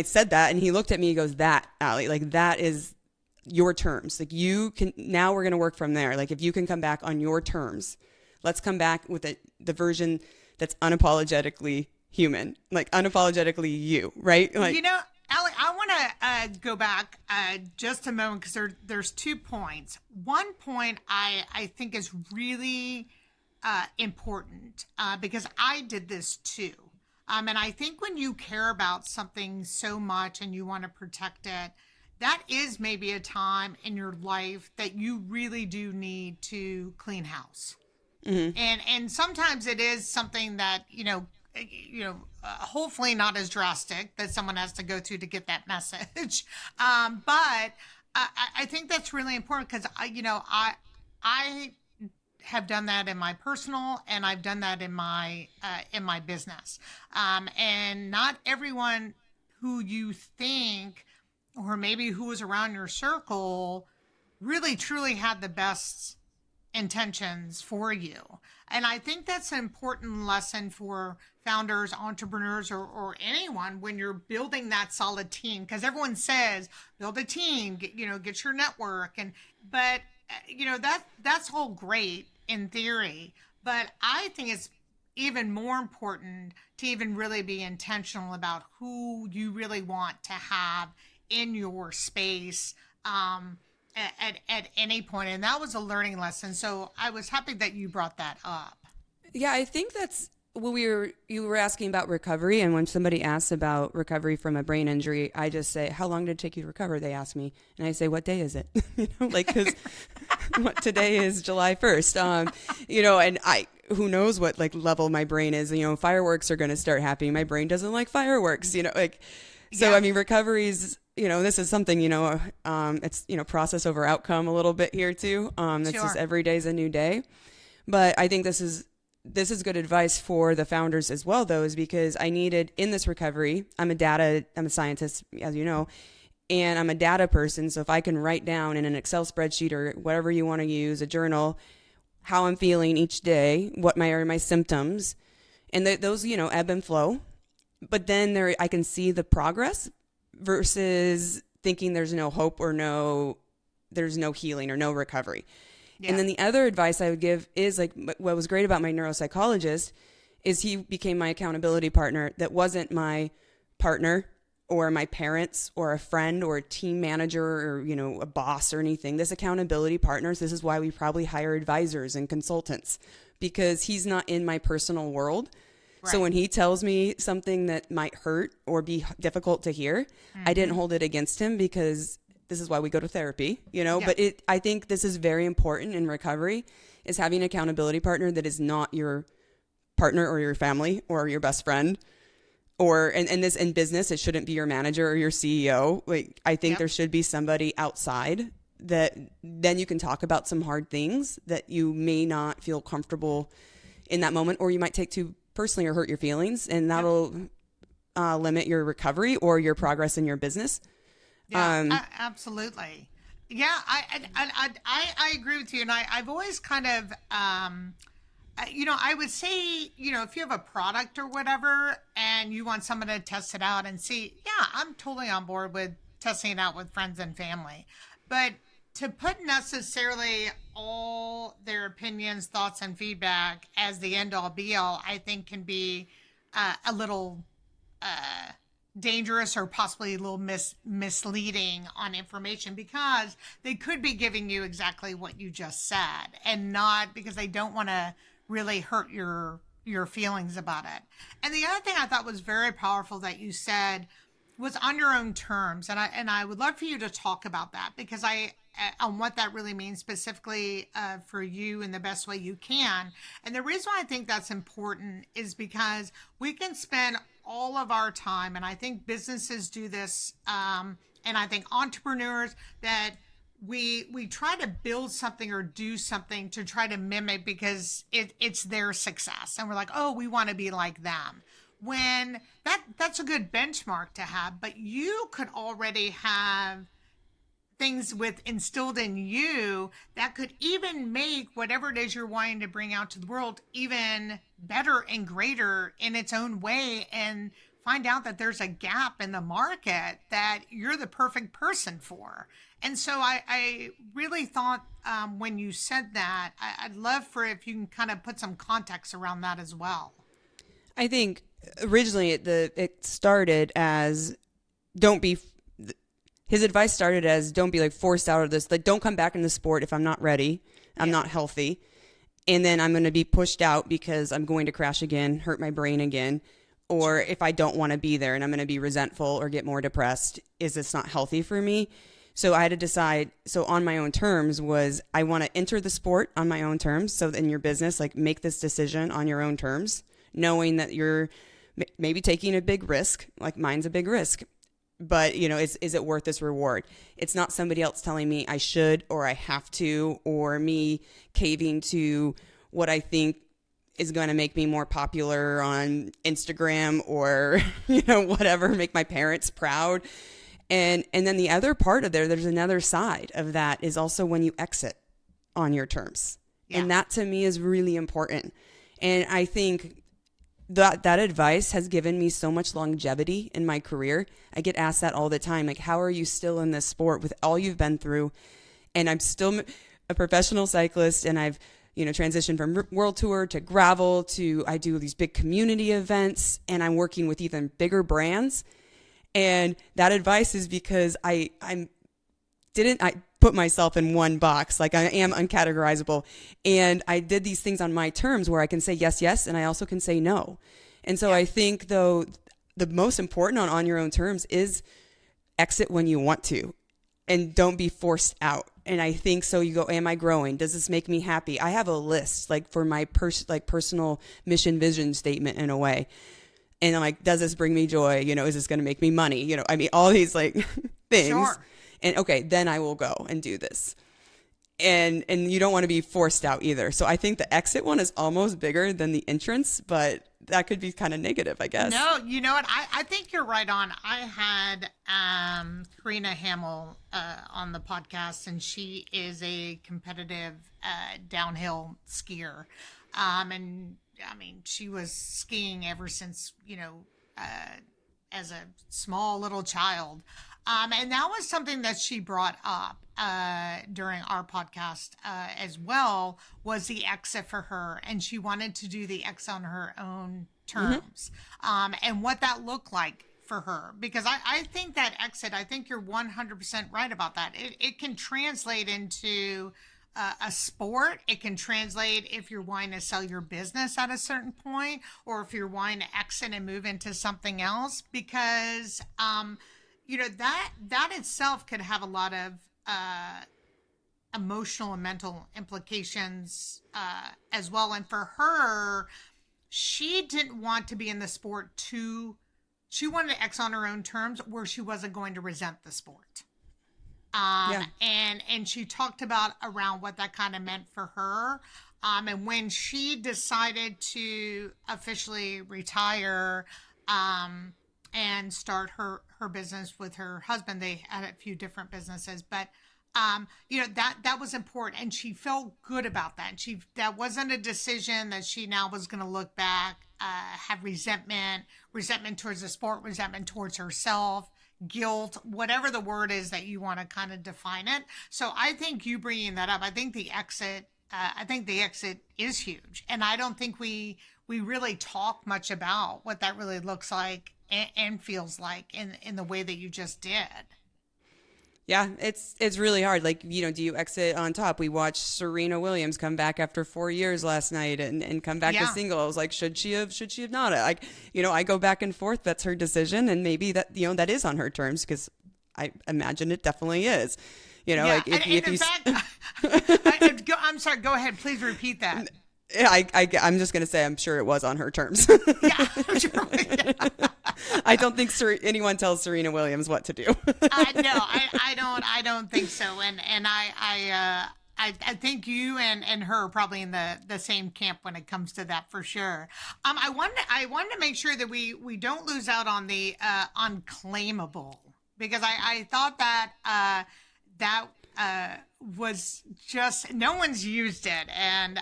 said that and he looked at me, he goes, that, Allie, that is your terms. You can, now we're going to work from there. if you can come back on your terms, let's come back with the version that's unapologetically human, unapologetically you, right? Allie, I want to go back just a moment because there's 2 points. One point I think is really important because I did this too. And I think when you care about something so much and you want to protect it, that is maybe a time in your life that you really do need to clean house. Mm-hmm. And sometimes it is something that, hopefully not as drastic that someone has to go through to get that message. But I think that's really important because I have done that in my personal and I've done that in my business. And not everyone who you think, or maybe who was around your circle, really truly had the best intentions for you. And I think that's an important lesson for founders, entrepreneurs, or anyone when you're building that solid team. Because everyone says, build a team, get your network. But that's all great in theory. But I think it's even more important to even really be intentional about who you really want to have in your space at any point. And that was a learning lesson. So I was happy that you brought that up. Yeah, I think that's Well, you were asking about recovery, and when somebody asks about recovery from a brain injury, I just say, "How long did it take you to recover?" They ask me, and I say, "What day is it?" Because today is July 1st. And who knows what level my brain is. Fireworks are going to start happening. My brain doesn't like fireworks. So Yeah. I mean, recovery's. This is something. It's process over outcome a little bit here too. It's Sure. just every day is a new day, but I think this is good advice for the founders as well, though, is because I needed in this recovery, I'm a scientist, as you know, and I'm a data person. So if I can write down in an Excel spreadsheet or whatever you want to use, a journal, how I'm feeling each day, what are my symptoms, and those, ebb and flow. But then I can see the progress versus thinking there's no hope or there's no healing or no recovery. Yeah. And then the other advice I would give is what was great about my neuropsychologist is he became my accountability partner that wasn't my partner or my parents or a friend or a team manager or, a boss or anything. This accountability partners, this is why we probably hire advisors and consultants, because he's not in my personal world. Right. So when he tells me something that might hurt or be difficult to hear, I didn't hold it against him, because this is why we go to therapy, Yeah. But I think this is very important in recovery, is having an accountability partner that is not your partner or your family or your best friend, and this in business, it shouldn't be your manager or your CEO. I think there should be somebody outside that then you can talk about some hard things that you may not feel comfortable in that moment, or you might take too personally or hurt your feelings, and that'll limit your recovery or your progress in your business. Yeah, absolutely. Yeah, I agree with you. And I've always kind of, I would say, if you have a product or whatever and you want someone to test it out and see, yeah, I'm totally on board with testing it out with friends and family. But to put necessarily all their opinions, thoughts, and feedback as the end all be all, I think can be a little dangerous or possibly a little misleading on information, because they could be giving you exactly what you just said, and not because they don't want to really hurt your feelings about it. And the other thing I thought was very powerful that you said was on your own terms. And I would love for you to talk about that, because on what that really means specifically for you in the best way you can. And the reason why I think that's important is because we can spend all of our time, and I think businesses do this, and I think entrepreneurs, that we try to build something or do something to try to mimic because it's their success. And we're like, oh, we want to be like them. When that's a good benchmark to have, but you could already have things instilled in you that could even make whatever it is you're wanting to bring out to the world even better and greater in its own way, and find out that there's a gap in the market that you're the perfect person for. And so I really thought when you said that, I'd love for if you can kind of put some context around that as well. I think originally it started as his advice started as don't be forced out of this. Don't come back in the sport if I'm not ready. I'm not healthy. And then I'm going to be pushed out because I'm going to crash again, hurt my brain again. Or if I don't want to be there and I'm going to be resentful or get more depressed, is this not healthy for me? So I had to decide, on my own terms, was I want to enter the sport on my own terms. So in your business, make this decision on your own terms, knowing that you're maybe taking a big risk, like mine's a big risk. But, is it worth this reward? It's not somebody else telling me I should or I have to, or me caving to what I think is going to make me more popular on Instagram or, whatever, make my parents proud. And then the other part of there's another side of that is also when you exit on your terms. Yeah. And that to me is really important. And I think that advice has given me so much longevity in my career. I get asked that all the time. How are you still in this sport with all you've been through? And I'm still a professional cyclist, and I've, transitioned from world tour to gravel to I do these big community events, and I'm working with even bigger brands. And that advice is because I put myself in one box. Like I am uncategorizable. And I did these things on my terms where I can say yes, yes, and I also can say no. And so I think, though, the most important on your own terms is exit when you want to and don't be forced out. And I think so. You go, am I growing? Does this make me happy? I have a list like for my personal mission vision statement in a way. And I'm like, does this bring me joy? You know, is this going to make me money? You know, I mean, all these like things. Sure. And okay, then I will go and do this. And you don't want to be forced out either. So I think the exit one is almost bigger than the entrance, but that could be kind of negative, I guess. No, you know what? I think you're right on. I had Karina Hamill on the podcast, and she is a competitive downhill skier. And I mean, she was skiing ever since, you know, as a small little child. And that was something that she brought up during our podcast as well, was the exit for her. And she wanted to do the exit on her own terms, and what that looked like for her. Because I think that exit, I think you're 100% right about that. It can translate into a sport. It can translate if you're wanting to sell your business at a certain point, or if you're wanting to exit and move into something else, because you know, that itself could have a lot of emotional and mental implications as well. And for her, she didn't want to be in the sport she wanted to exit on her own terms where she wasn't going to resent the sport. And she talked about around what that kind of meant for her. And when she decided to officially retire, and start her business with her husband, they had a few different businesses, but you know, that was important, and she felt good about that. And that wasn't a decision that she now was going to look back, have resentment towards the sport, resentment towards herself, guilt, whatever the word is that you want to kind of define it. So I think you bringing that up, I think the exit is huge, and I don't think we really talk much about what that really looks like and feels like in the way that you just did. Yeah, it's really hard. Like, you know, do you exit on top? We watched Serena Williams come back after 4 years last night and come back to single. I was like, should she have not? Like, you know, I go back and forth. That's her decision. And maybe that, you know, that is on her terms, because I imagine it definitely is. You know, like if you fact, I'm sorry, go ahead. Please repeat that. Yeah, I'm just going to say I'm sure it was on her terms. Yeah, I'm sure. Yeah. I don't think anyone tells Serena Williams what to do. No, I don't think so. And I think you and her are probably in the same camp when it comes to that, for sure. I wanted to make sure that we don't lose out on the unclaimable, because I thought that was just, no one's used it. And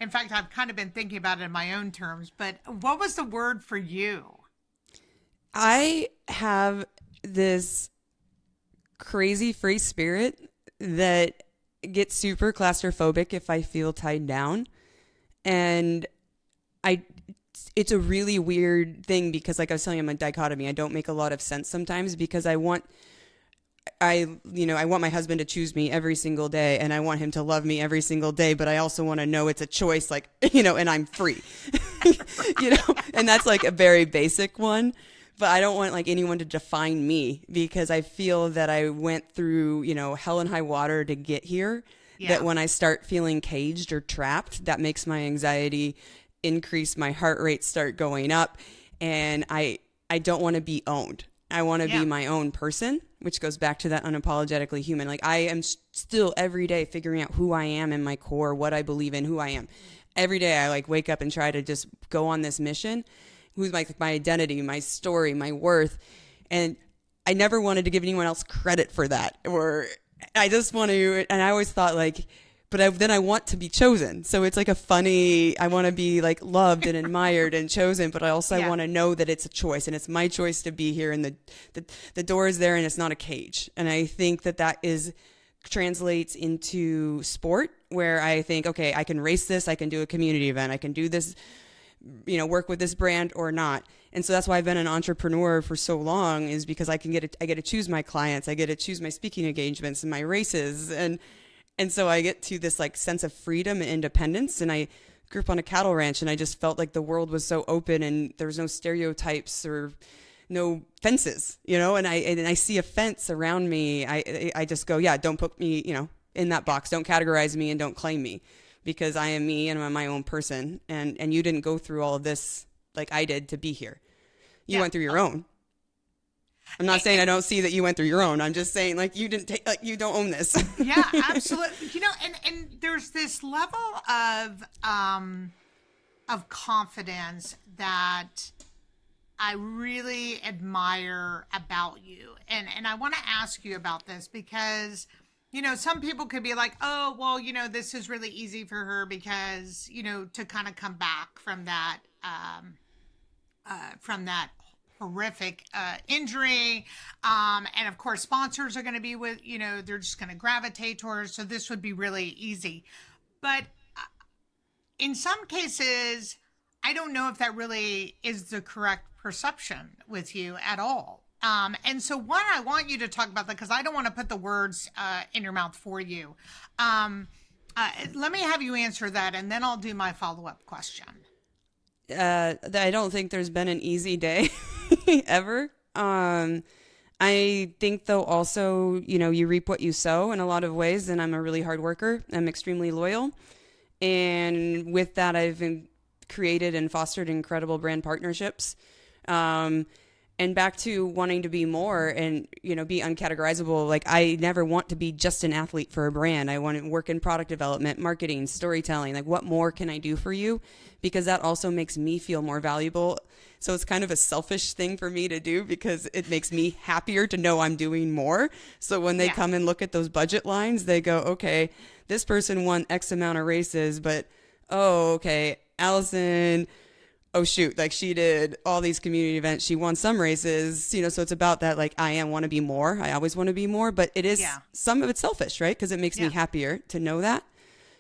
in fact, I've kind of been thinking about it in my own terms, but what was the word for you? I have this crazy free spirit that gets super claustrophobic if I feel tied down. And it's a really weird thing, because like I was telling you, I'm a dichotomy. I don't make a lot of sense sometimes, because I want my husband to choose me every single day, and I want him to love me every single day, but I also want to know it's a choice, like, you know, and I'm free, you know, and that's like a very basic one, but I don't want like anyone to define me, because I feel that I went through, you know, hell and high water to get here. Yeah. That when I start feeling caged or trapped, that makes my anxiety increase, my heart rate start going up, and I don't want to be owned. I want to be my own person, which goes back to that unapologetically human. Like, I am still every day figuring out who I am in my core, what I believe in, who I am. Every day I like wake up and try to just go on this mission. Who's my identity, my story, my worth. And I never wanted to give anyone else credit for that. Or I just want to, and I always thought like, but then I want to be chosen. So it's like a funny, I want to be like loved and admired and chosen, but I also want to know that it's a choice, and it's my choice to be here, and the door is there, and it's not a cage. And I think that translates into sport, where I think, okay, I can race this, I can do a community event, I can do this, you know, work with this brand or not. And so that's why I've been an entrepreneur for so long, is because I get to choose my clients. I get to choose my speaking engagements and my races. And so I get to this like sense of freedom and independence. And I grew up on a cattle ranch, and I just felt like the world was so open and there was no stereotypes or no fences, and I see a fence around me. I just go, yeah, don't put me, in that box. Don't categorize me and don't claim me, because I am me and I'm my own person. And you didn't go through all of this like I did to be here. You went through your own. I'm not saying I don't see that you went through your own. I'm just saying, like, you didn't take, like, you don't own this. Yeah, absolutely. And there's this level of confidence that I really admire about you. And I want to ask you about this because, some people could be like, oh, well, this is really easy for her because, to kind of come back from that horrific injury. And of course, sponsors are going to be with, they're just going to gravitate towards. So this would be really easy. But in some cases, I don't know if that really is the correct perception with you at all. And so one, I want you to talk about that because I don't want to put the words in your mouth for you. Let me have you answer that, and then I'll do my follow-up question. I don't think there's been an easy day ever. I think, though, also, you reap what you sow in a lot of ways, and I'm a really hard worker. I'm extremely loyal. And with that, I've created and fostered incredible brand partnerships. And back to wanting to be more and, be uncategorizable. Like, I never want to be just an athlete for a brand. I want to work in product development, marketing, storytelling. Like, what more can I do for you? Because that also makes me feel more valuable. So it's kind of a selfish thing for me to do because it makes me happier to know I'm doing more. So when they come and look at those budget lines, they go, okay, this person won X amount of races, but, oh, okay, Alison, oh shoot, like she did all these community events. She won some races, so it's about that, like, I want to be more. I always want to be more, but it is, some of it's selfish, right? Because it makes me happier to know that.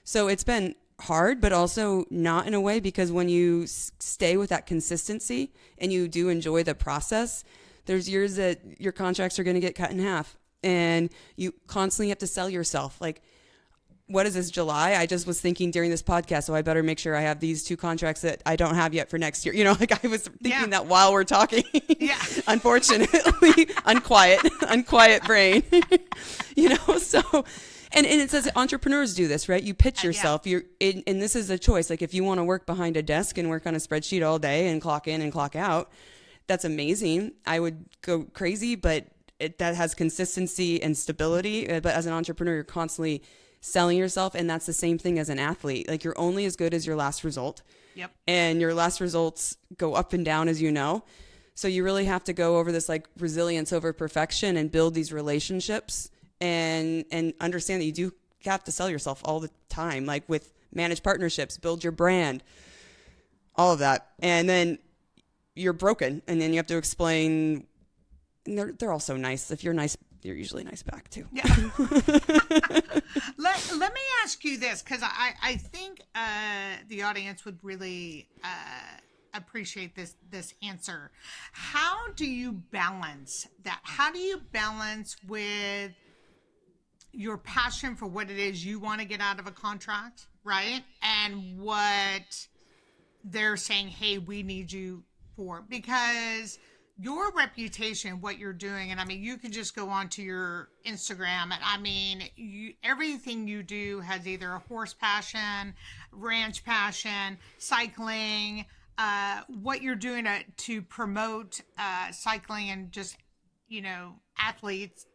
So it's been hard, but also not in a way, because when you stay with that consistency and you do enjoy the process, there's years that your contracts are going to get cut in half and you constantly have to sell yourself. Like, what is this, July? I just was thinking during this podcast, so I better make sure I have these 2 contracts that I don't have yet for next year. Like I was thinking that while we're talking. Unfortunately, unquiet brain. So, and it says entrepreneurs do this, right? You pitch yourself. And this is a choice. Like, if you want to work behind a desk and work on a spreadsheet all day and clock in and clock out, that's amazing. I would go crazy, but that has consistency and stability. But as an entrepreneur, you're constantly selling yourself, and that's the same thing as an athlete. Like, you're only as good as your last result. Yep. And your last results go up and down, as you know. So you really have to go over this, like, resilience over perfection and build these relationships and understand that you do have to sell yourself all the time, like with managed partnerships, build your brand, all of that. And then you're broken, and then you have to explain. They're all so nice. If you're nice, you're usually nice back too. Yeah. Let me ask you this, because I think the audience would really appreciate this answer. How do you balance that? How do you balance with your passion for what it is you want to get out of a contract, right? And what they're saying, hey, we need you for? Because your reputation, what you're doing, and I mean, you can just go onto your Instagram, and I mean, everything you do has either a horse passion, ranch passion, cycling, what you're doing to promote cycling and just, athletes,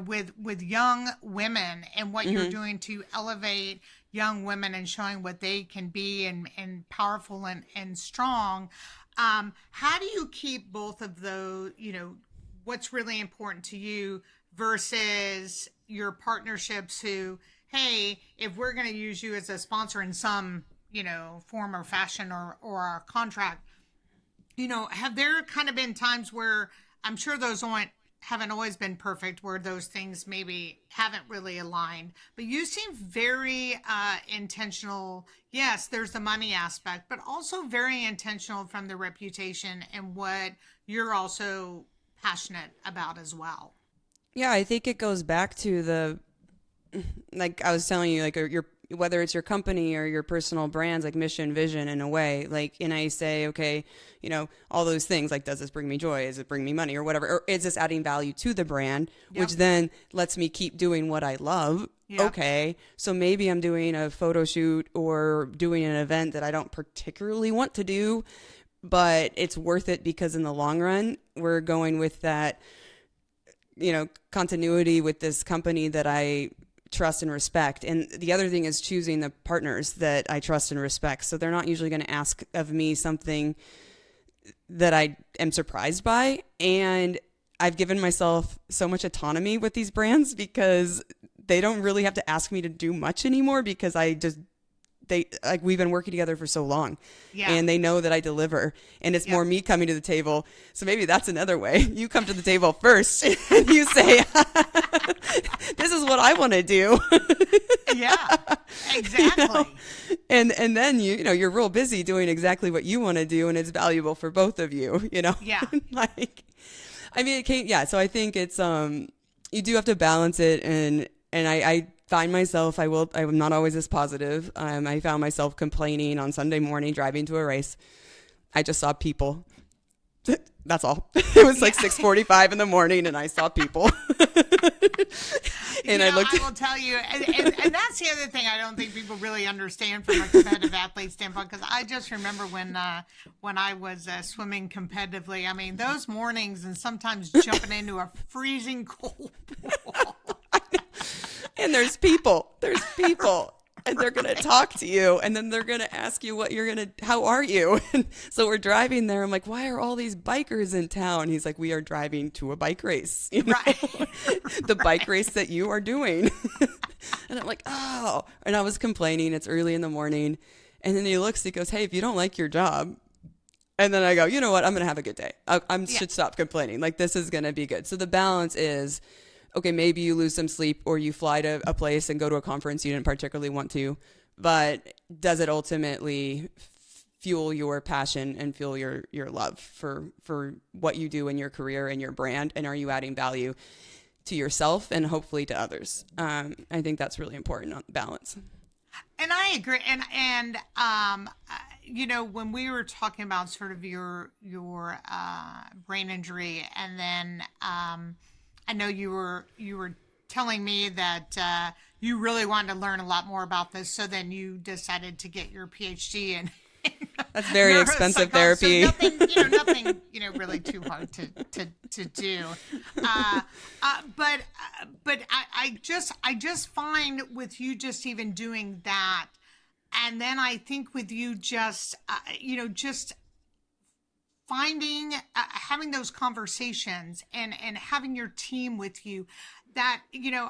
with young women, and what you're doing to elevate young women and showing what they can be and powerful and strong. How do you keep both of those, what's really important to you versus your partnerships who, hey, if we're going to use you as a sponsor in some, form or fashion or a contract, have there kind of been times where, I'm sure those haven't always been perfect, where those things maybe haven't really aligned. But you seem very intentional. Yes, there's the money aspect, but also very intentional from the reputation and what you're also passionate about as well. Yeah, I think it goes back to the, like I was telling you, like your, whether it's your company or your personal brands, like mission, vision, in a way, like, and I say, okay, you know, all those things, like, does this bring me joy? Does it bring me money or whatever? Or is this adding value to the brand, which then lets me keep doing what I love? Okay, so maybe I'm doing a photo shoot or doing an event that I don't particularly want to do, but it's worth it because in the long run, we're going with that, you know, continuity with this company that I trust and respect. And the other thing is choosing the partners that I trust and respect. So they're not usually going to ask of me something that I am surprised by. And I've given myself so much autonomy with these brands because they don't really have to ask me to do much anymore, because we've been working together for so long, and they know that I deliver, and it's more me coming to the table. So maybe that's another way. You come to the table first and you say, this is what I want to do. Yeah, exactly. You know? And then you know, you're real busy doing exactly what you want to do, and it's valuable for both of you, you know? Yeah. Like, I mean, so I think it's, you do have to balance it, and I find myself, I'm not always this positive. I found myself complaining on Sunday morning driving to a race. I just saw people. That's all. It was like 6:45 in the morning, and I saw people. And I will tell you, and that's the other thing I don't think people really understand from a competitive athlete standpoint, because I just remember when I was swimming competitively, I mean, those mornings and sometimes jumping into a freezing cold pool. And there's people, and they're going to talk to you, and then they're going to ask you how are you? And so we're driving there. I'm like, why are all these bikers in town? He's like, we are driving to a bike race, you know? Right. The bike race that you are doing. And I'm like, oh, and I was complaining. It's early in the morning. And then he looks, he goes, hey, if you don't like your job. And then I go, you know what? I'm going to have a good day. I should stop complaining. Like, this is going to be good. So the balance is, okay, maybe you lose some sleep, or you fly to a place and go to a conference you didn't particularly want to, but does it ultimately fuel your passion and fuel your love for what you do in your career and your brand? And are you adding value to yourself and hopefully to others? I think that's really important on balance. And I agree. And you know, when we were talking about sort of your brain injury, and then I know you were telling me that you really wanted to learn a lot more about this, so then you decided to get your PhD in. That's very expensive therapy. So nothing, really too hard to do. But I just find with you just even doing that, and then I think with you just finding, having those conversations and having your team with you, that,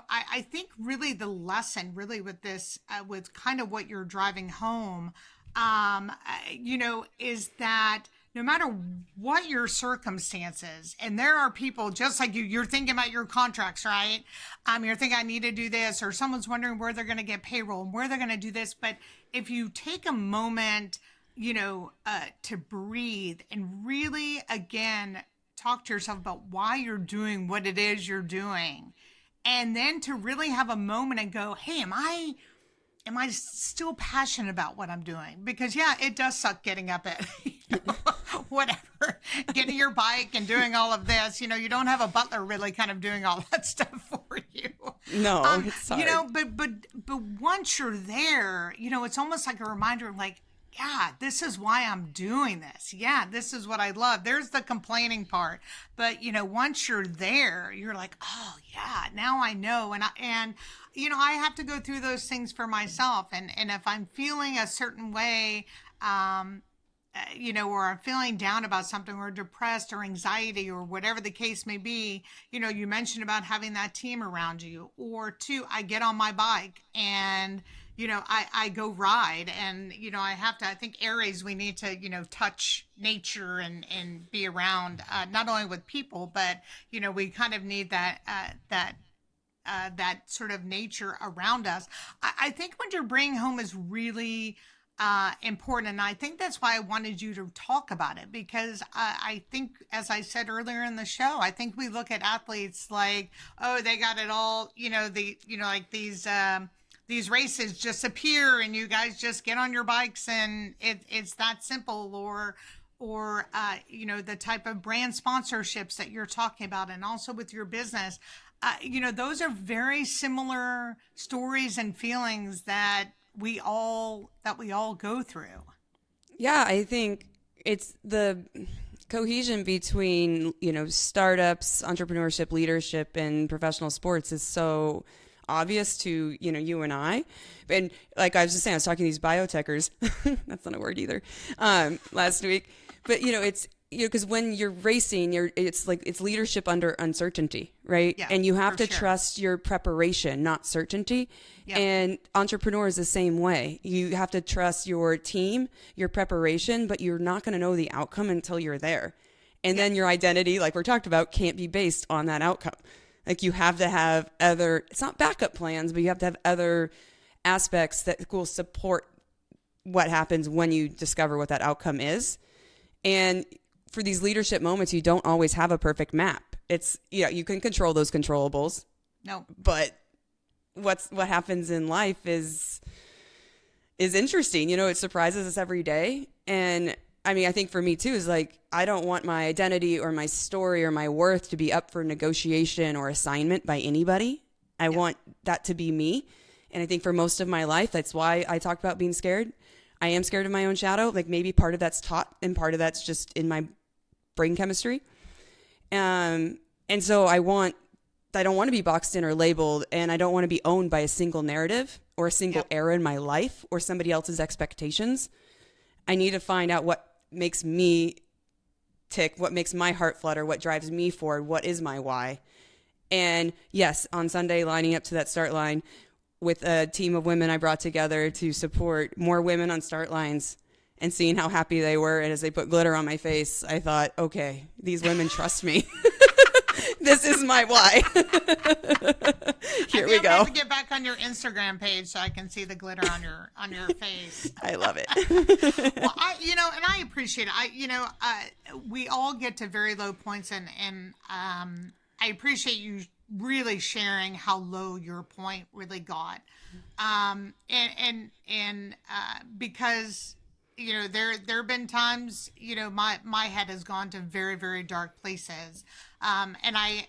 I think really the lesson really with this, with kind of what you're driving home, is that no matter what your circumstances, and there are people just like you're thinking about your contracts, right? You're thinking, I need to do this, or someone's wondering where they're going to get payroll and where they're going to do this. But if you take a moment, to breathe and really, again, talk to yourself about why you're doing what it is you're doing, and then to really have a moment and go, hey, am I still passionate about what I'm doing? Because it does suck getting up at whatever, getting your bike and doing all of this. You don't have a butler really kind of doing all that stuff for you. No, it's hard. But once you're there, it's almost like a reminder, like, yeah, this is why I'm doing this. Yeah, this is what I love. There's the complaining part. But, once you're there, you're like, oh, yeah, now I know. And I have to go through those things for myself. And if I'm feeling a certain way, or I'm feeling down about something, or depressed, or anxiety, or whatever the case may be, you mentioned about having that team around you. Or two, I get on my bike and, I go ride, and, I think Aries, we need to, touch nature and be around, not only with people, but, we kind of need that sort of nature around us. I think what you're bringing home is really important. And I think that's why I wanted you to talk about it, because I think, as I said earlier in the show, I think we look at athletes like, oh, they got it all, like these races just appear and you guys just get on your bikes and it's that simple, or the type of brand sponsorships that you're talking about, and also with your business. Those are very similar stories and feelings that we all go through. Yeah, I think it's the cohesion between, startups, entrepreneurship, leadership, and professional sports is so obvious to, you and I. And like I was just saying, I was talking to these biotechers. That's not a word either. Last week. But, it's, because when you're racing, it's leadership under uncertainty, right? Yeah, and you have to trust your preparation, not certainty. Yep. And entrepreneurs the same way. You have to trust your team, your preparation, but you're not going to know the outcome until you're there. And then your identity, like we're talked about, can't be based on that outcome. Like you have to have it's not backup plans, but you have to have other aspects that will support what happens when you discover what that outcome is. And for these leadership moments, you don't always have a perfect map. It's, you can control those controllables. No. But what happens in life is interesting. It surprises us every day. And I mean, I think for me too, is like, I don't want my identity or my story or my worth to be up for negotiation or assignment by anybody. I want that to be me. And I think for most of my life, that's why I talked about being scared. I am scared of my own shadow. Like maybe part of that's taught and part of that's just in my brain chemistry. And so I don't want to be boxed in or labeled, and I don't want to be owned by a single narrative or a single era in my life or somebody else's expectations. I need to find out what makes me tick, what makes my heart flutter, what drives me forward, what is my why. And yes, on Sunday, lining up to that start line with a team of women I brought together to support more women on start lines, and seeing how happy they were, and as they put glitter on my face, I thought, okay, these women trust me. This is my why. Here we go. I have to get back on your Instagram page so I can see the glitter on your face. I love it. Well, and I appreciate it. We all get to very low points, and I appreciate you really sharing how low your point really got, because there have been times my head has gone to very, very dark places, and I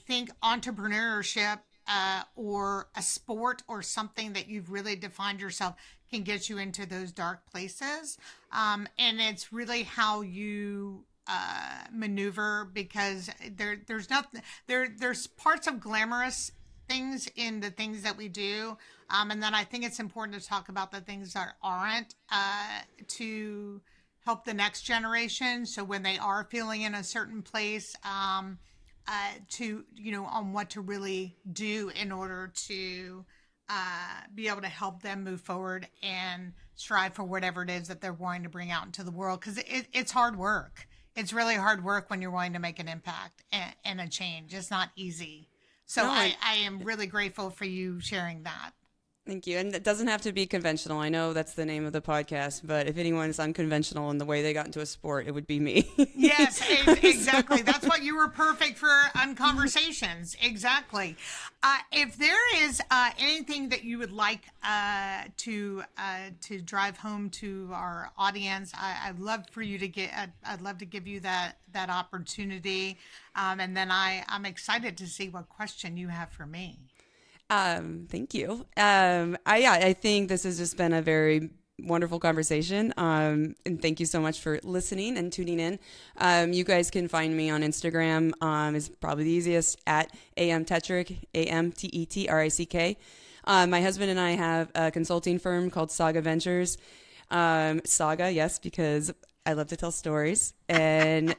think entrepreneurship or a sport or something that you've really defined yourself can get you into those dark places, and it's really how you maneuver, because there's parts of glamorous things in the things that we do, and then I think it's important to talk about the things that aren't, to help the next generation, so when they are feeling in a certain place, to on what to really do in order to be able to help them move forward and strive for whatever it is that they're wanting to bring out into the world, because it's hard work. It's really hard work when you're wanting to make an impact and a change. It's not easy. So I am really grateful for you sharing that. Thank you. And it doesn't have to be conventional. I know that's the name of the podcast, but if anyone is unconventional in the way they got into a sport, it would be me. Yes, exactly. That's why you were perfect for Unconversations. Exactly. If there is anything that you would like to drive home to our audience, I'd love for you to I'd love to give you that opportunity. And then I'm excited to see what question you have for me. Thank you. I think this has just been a very wonderful conversation. And thank you so much for listening and tuning in. You guys can find me on Instagram, is probably the easiest, at Tetrick, Amtettrick. My husband and I have a consulting firm called Saga Ventures. Saga, yes, because I love to tell stories. And,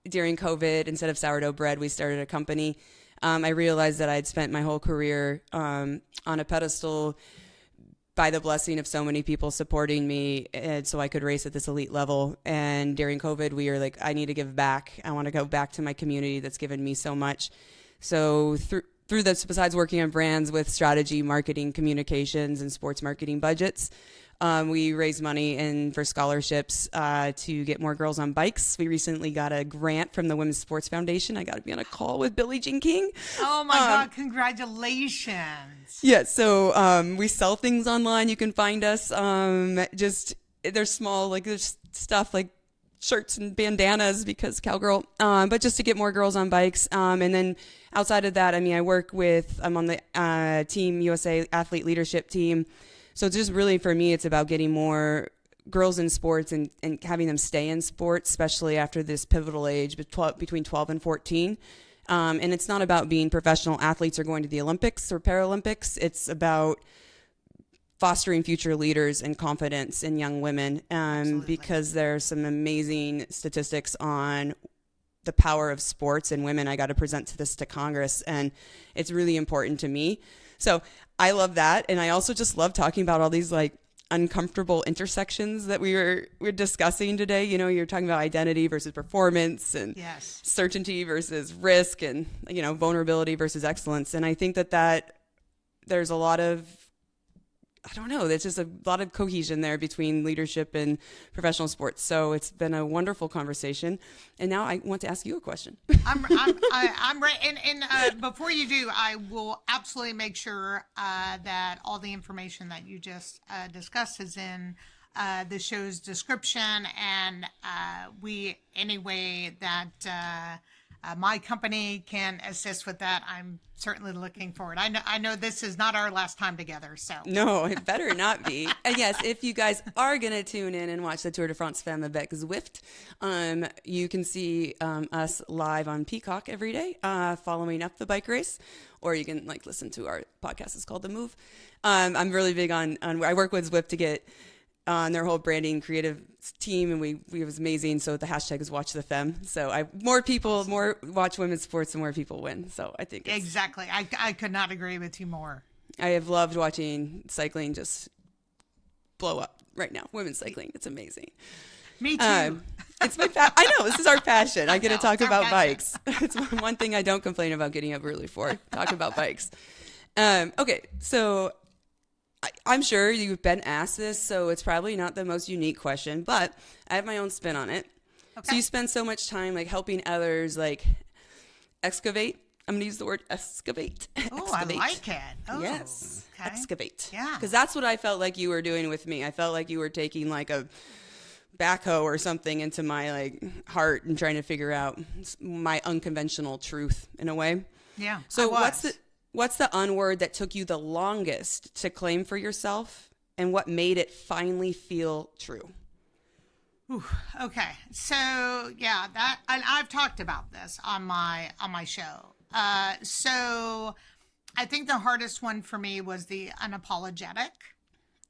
during COVID, instead of sourdough bread, we started a company. I realized that I'd spent my whole career on a pedestal by the blessing of so many people supporting me, and so I could race at this elite level. And during COVID, we were like, I need to give back. I want to go back to my community that's given me so much. So through this, besides working on brands with strategy, marketing, communications, and sports marketing budgets, we raise money for scholarships to get more girls on bikes. We recently got a grant from the Women's Sports Foundation. I got to be on a call with Billie Jean King. Oh my God, congratulations. Yeah, so we sell things online. You can find us. There's small, like there's stuff like shirts and bandanas because cowgirl, but just to get more girls on bikes. And then outside of that, I mean, I'm on the Team USA athlete leadership team. So just really for me, it's about getting more girls in sports and having them stay in sports, especially after this pivotal age between 12 and 14. And it's not about being professional athletes or going to the Olympics or Paralympics. It's about fostering future leaders and confidence in young women, because there's some amazing statistics on the power of sports in women. I got to present this to Congress, and it's really important to me. So I love that. And I also just love talking about all these like uncomfortable intersections that we're discussing today. You know, you're talking about identity versus performance, and certainty versus risk, and, you know, vulnerability versus excellence. And I think that there's a lot of, I don't know, there's just a lot of cohesion there between leadership and professional sports. So it's been a wonderful conversation. And now I want to ask you a question. I'm ready. And before you do, I will absolutely make sure that all the information that you just discussed is in the show's description. And any way that my company can assist with that, I'm certainly looking forward. I know this is not our last time together, so. No, it better not be. And yes, if you guys are going to tune in and watch the Tour de France Femme avec Zwift, you can see us live on Peacock every day, following up the bike race, or you can like listen to our podcast. It's called The Move. I'm really big on I work with Zwift to get on their whole branding creative team, and we was amazing. So the hashtag is Watch the Femme. So more watch women's sports, and more people win. So I think exactly. I could not agree with you more. I have loved watching cycling just blow up right now. Women's cycling, it's amazing. Me too. It's my I know, this is our passion. I get to talk about bikes. It's one thing I don't complain about getting up early for. Talk about bikes. Okay, so I'm sure you've been asked this, so it's probably not the most unique question, but I have my own spin on it. Okay. So you spend so much time like helping others like excavate. I'm going to use the word excavate. Oh, I like it. Oh, yes. Okay. Excavate. Yeah. Because that's what I felt like you were doing with me. I felt like you were taking like a backhoe or something into my like heart and trying to figure out my unconventional truth in a way. Yeah. So what's the unword that took you the longest to claim for yourself, and what made it finally feel true? Ooh, okay. So yeah, and I've talked about this on my show. So I think the hardest one for me was the unapologetic.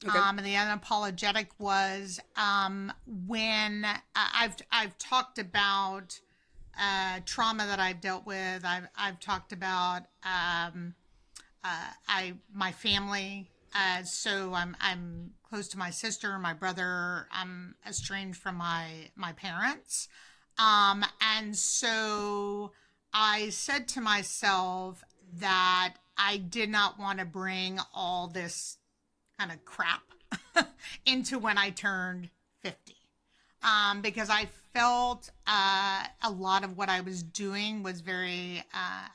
Okay. And the unapologetic was when I've talked about trauma that I've dealt with. I've talked about my family. So I'm close to my sister, my brother. I'm estranged from my parents. And so I said to myself that I did not want to bring all this kind of crap into when I turned 50. Because I felt a lot of what I was doing was very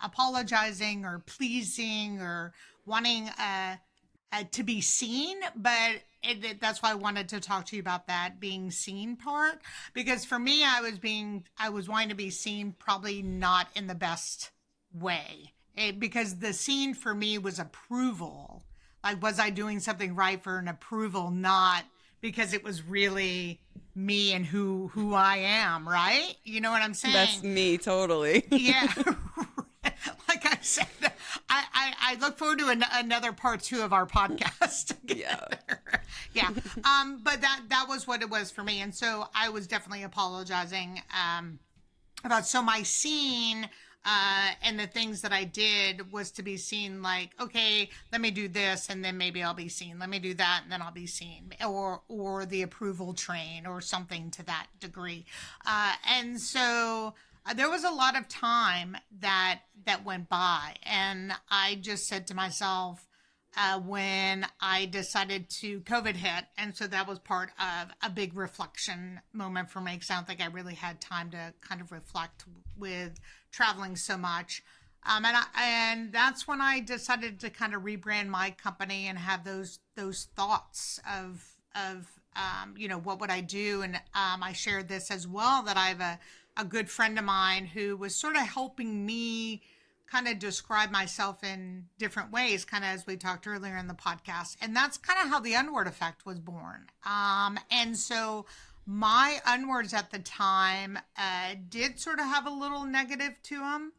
apologizing or pleasing or wanting to be seen. But that's why I wanted to talk to you about that being seen part. Because for me, I was wanting to be seen, probably not in the best way. Because the seen for me was approval. Like, was I doing something right for an approval, not because it was really me and who I am, right? You know what I'm saying? That's me, totally. Yeah. Like I said, I look forward to another part 2 of our podcast together. Yeah. But that was what it was for me. And so I was definitely apologizing about, so my scene And the things that I did was to be seen like, okay, let me do this and then maybe I'll be seen. Let me do that and then I'll be seen, or the approval train or something to that degree. And so there was a lot of time that went by, and I just said to myself, when I decided to COVID hit. And so that was part of a big reflection moment for me, because I don't think I really had time to kind of reflect with traveling so much. And that's when I decided to kind of rebrand my company and have those thoughts of what would I do? And I shared this as well, that I have a good friend of mine who was sort of helping me kind of describe myself in different ways, kind of as we talked earlier in the podcast. And that's kind of how the Unword effect was born. And so my Unwords at the time did sort of have a little negative to them.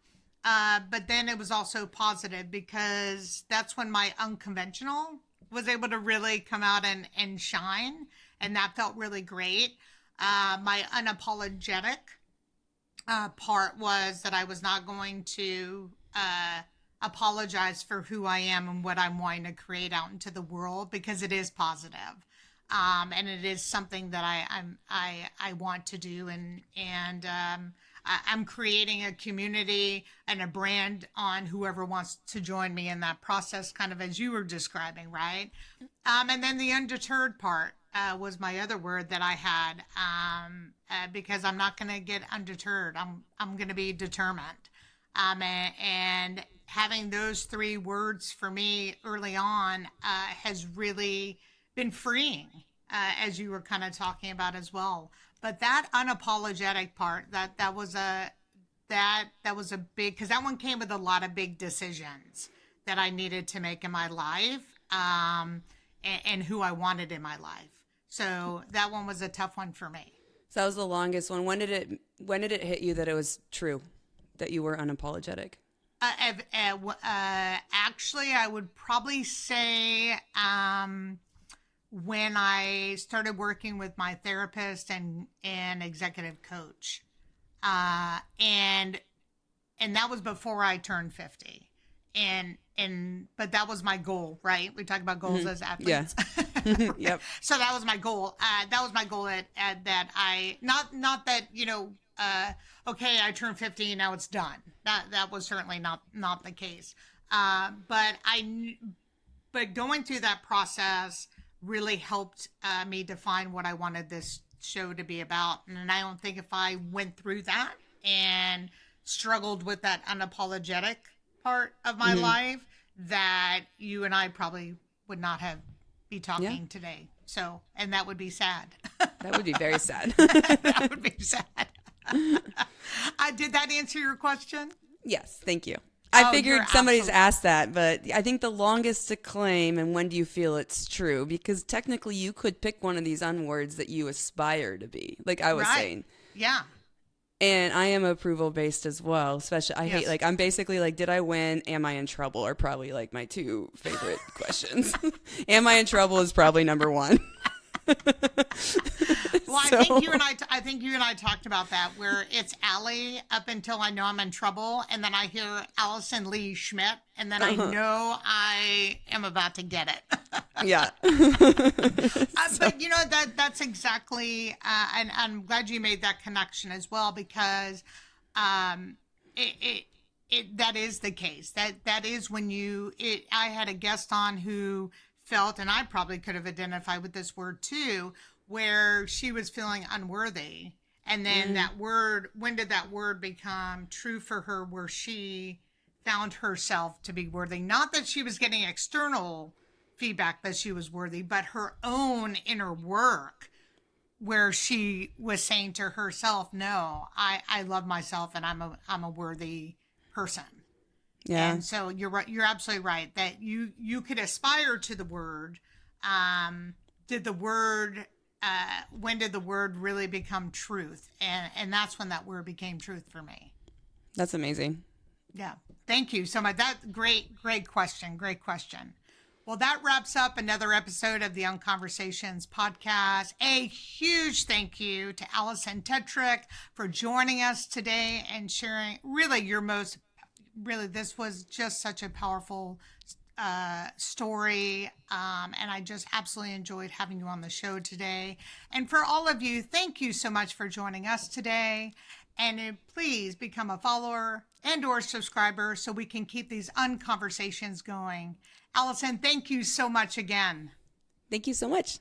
But then it was also positive, because that's when my unconventional was able to really come out and shine. And that felt really great. My unapologetic part was that I was not going to apologize for who I am and what I'm wanting to create out into the world, because it is positive. And it is something that I want to do. And I'm creating a community and a brand on whoever wants to join me in that process, kind of as you were describing, right? And then the undeterred part was my other word that I had, because I'm not going to get undeterred. I'm going to be determined. And having those three words for me early on has really been freeing, as you were kind of talking about as well. But that unapologetic part, that was a big, because that one came with a lot of big decisions that I needed to make in my life, and who I wanted in my life. So that one was a tough one for me. So that was the longest one. When did it hit you that it was true, that you were unapologetic? Actually, I would probably say when I started working with my therapist and executive coach, and that was before I turned 50, but that was my goal, right? We talk about goals as athletes. Yeah. Yep. So that was my goal. That was my goal at that I not that okay, I turned 50 and now it's done. That was certainly not the case. But going through that process really helped me define what I wanted this show to be about. And I don't think if I went through that and struggled with that unapologetic part of my life, that you and I probably would not be talking today. So, and that would be sad. That would be very sad. That would be sad. Did that answer your question? Yes, thank you. I figured somebody's asked that, but I think the longest to claim and when do you feel it's true? Because technically you could pick one of these unwords that you aspire to be, like I was saying. Yeah. And I am approval based as well, especially I hate, like, I'm basically like, did I win? Am I in trouble? Are probably like my two favorite questions. Am I in trouble is probably number one. Well, I think you and I talked about that, where it's Allie up until I know I'm in trouble, and then I hear Alison Schmidt, and then I know I am about to get it. Yeah. But you know, that's exactly, and I'm glad you made that connection as well, because that is the case. That is when I had a guest on who felt, and I probably could have identified with this word too, where she was feeling unworthy. And then that word, when did that word become true for her, where she found herself to be worthy? Not that she was getting external feedback that she was worthy, but her own inner work, where she was saying to herself, no, I love myself and I'm a worthy person. Yeah. And so you're right. You're absolutely right that you could aspire to the word. When did the word really become truth? And that's when that word became truth for me. That's amazing. Yeah. Thank you so much. That great question. Great question. Well, that wraps up another episode of the Unconversations podcast. A huge thank you to Alison Tetrick for joining us today and sharing this was just such a powerful story. And I just absolutely enjoyed having you on the show today. And for all of you, thank you so much for joining us today. And please become a follower and/or subscriber so we can keep these unconversations going. Alison, thank you so much again. Thank you so much.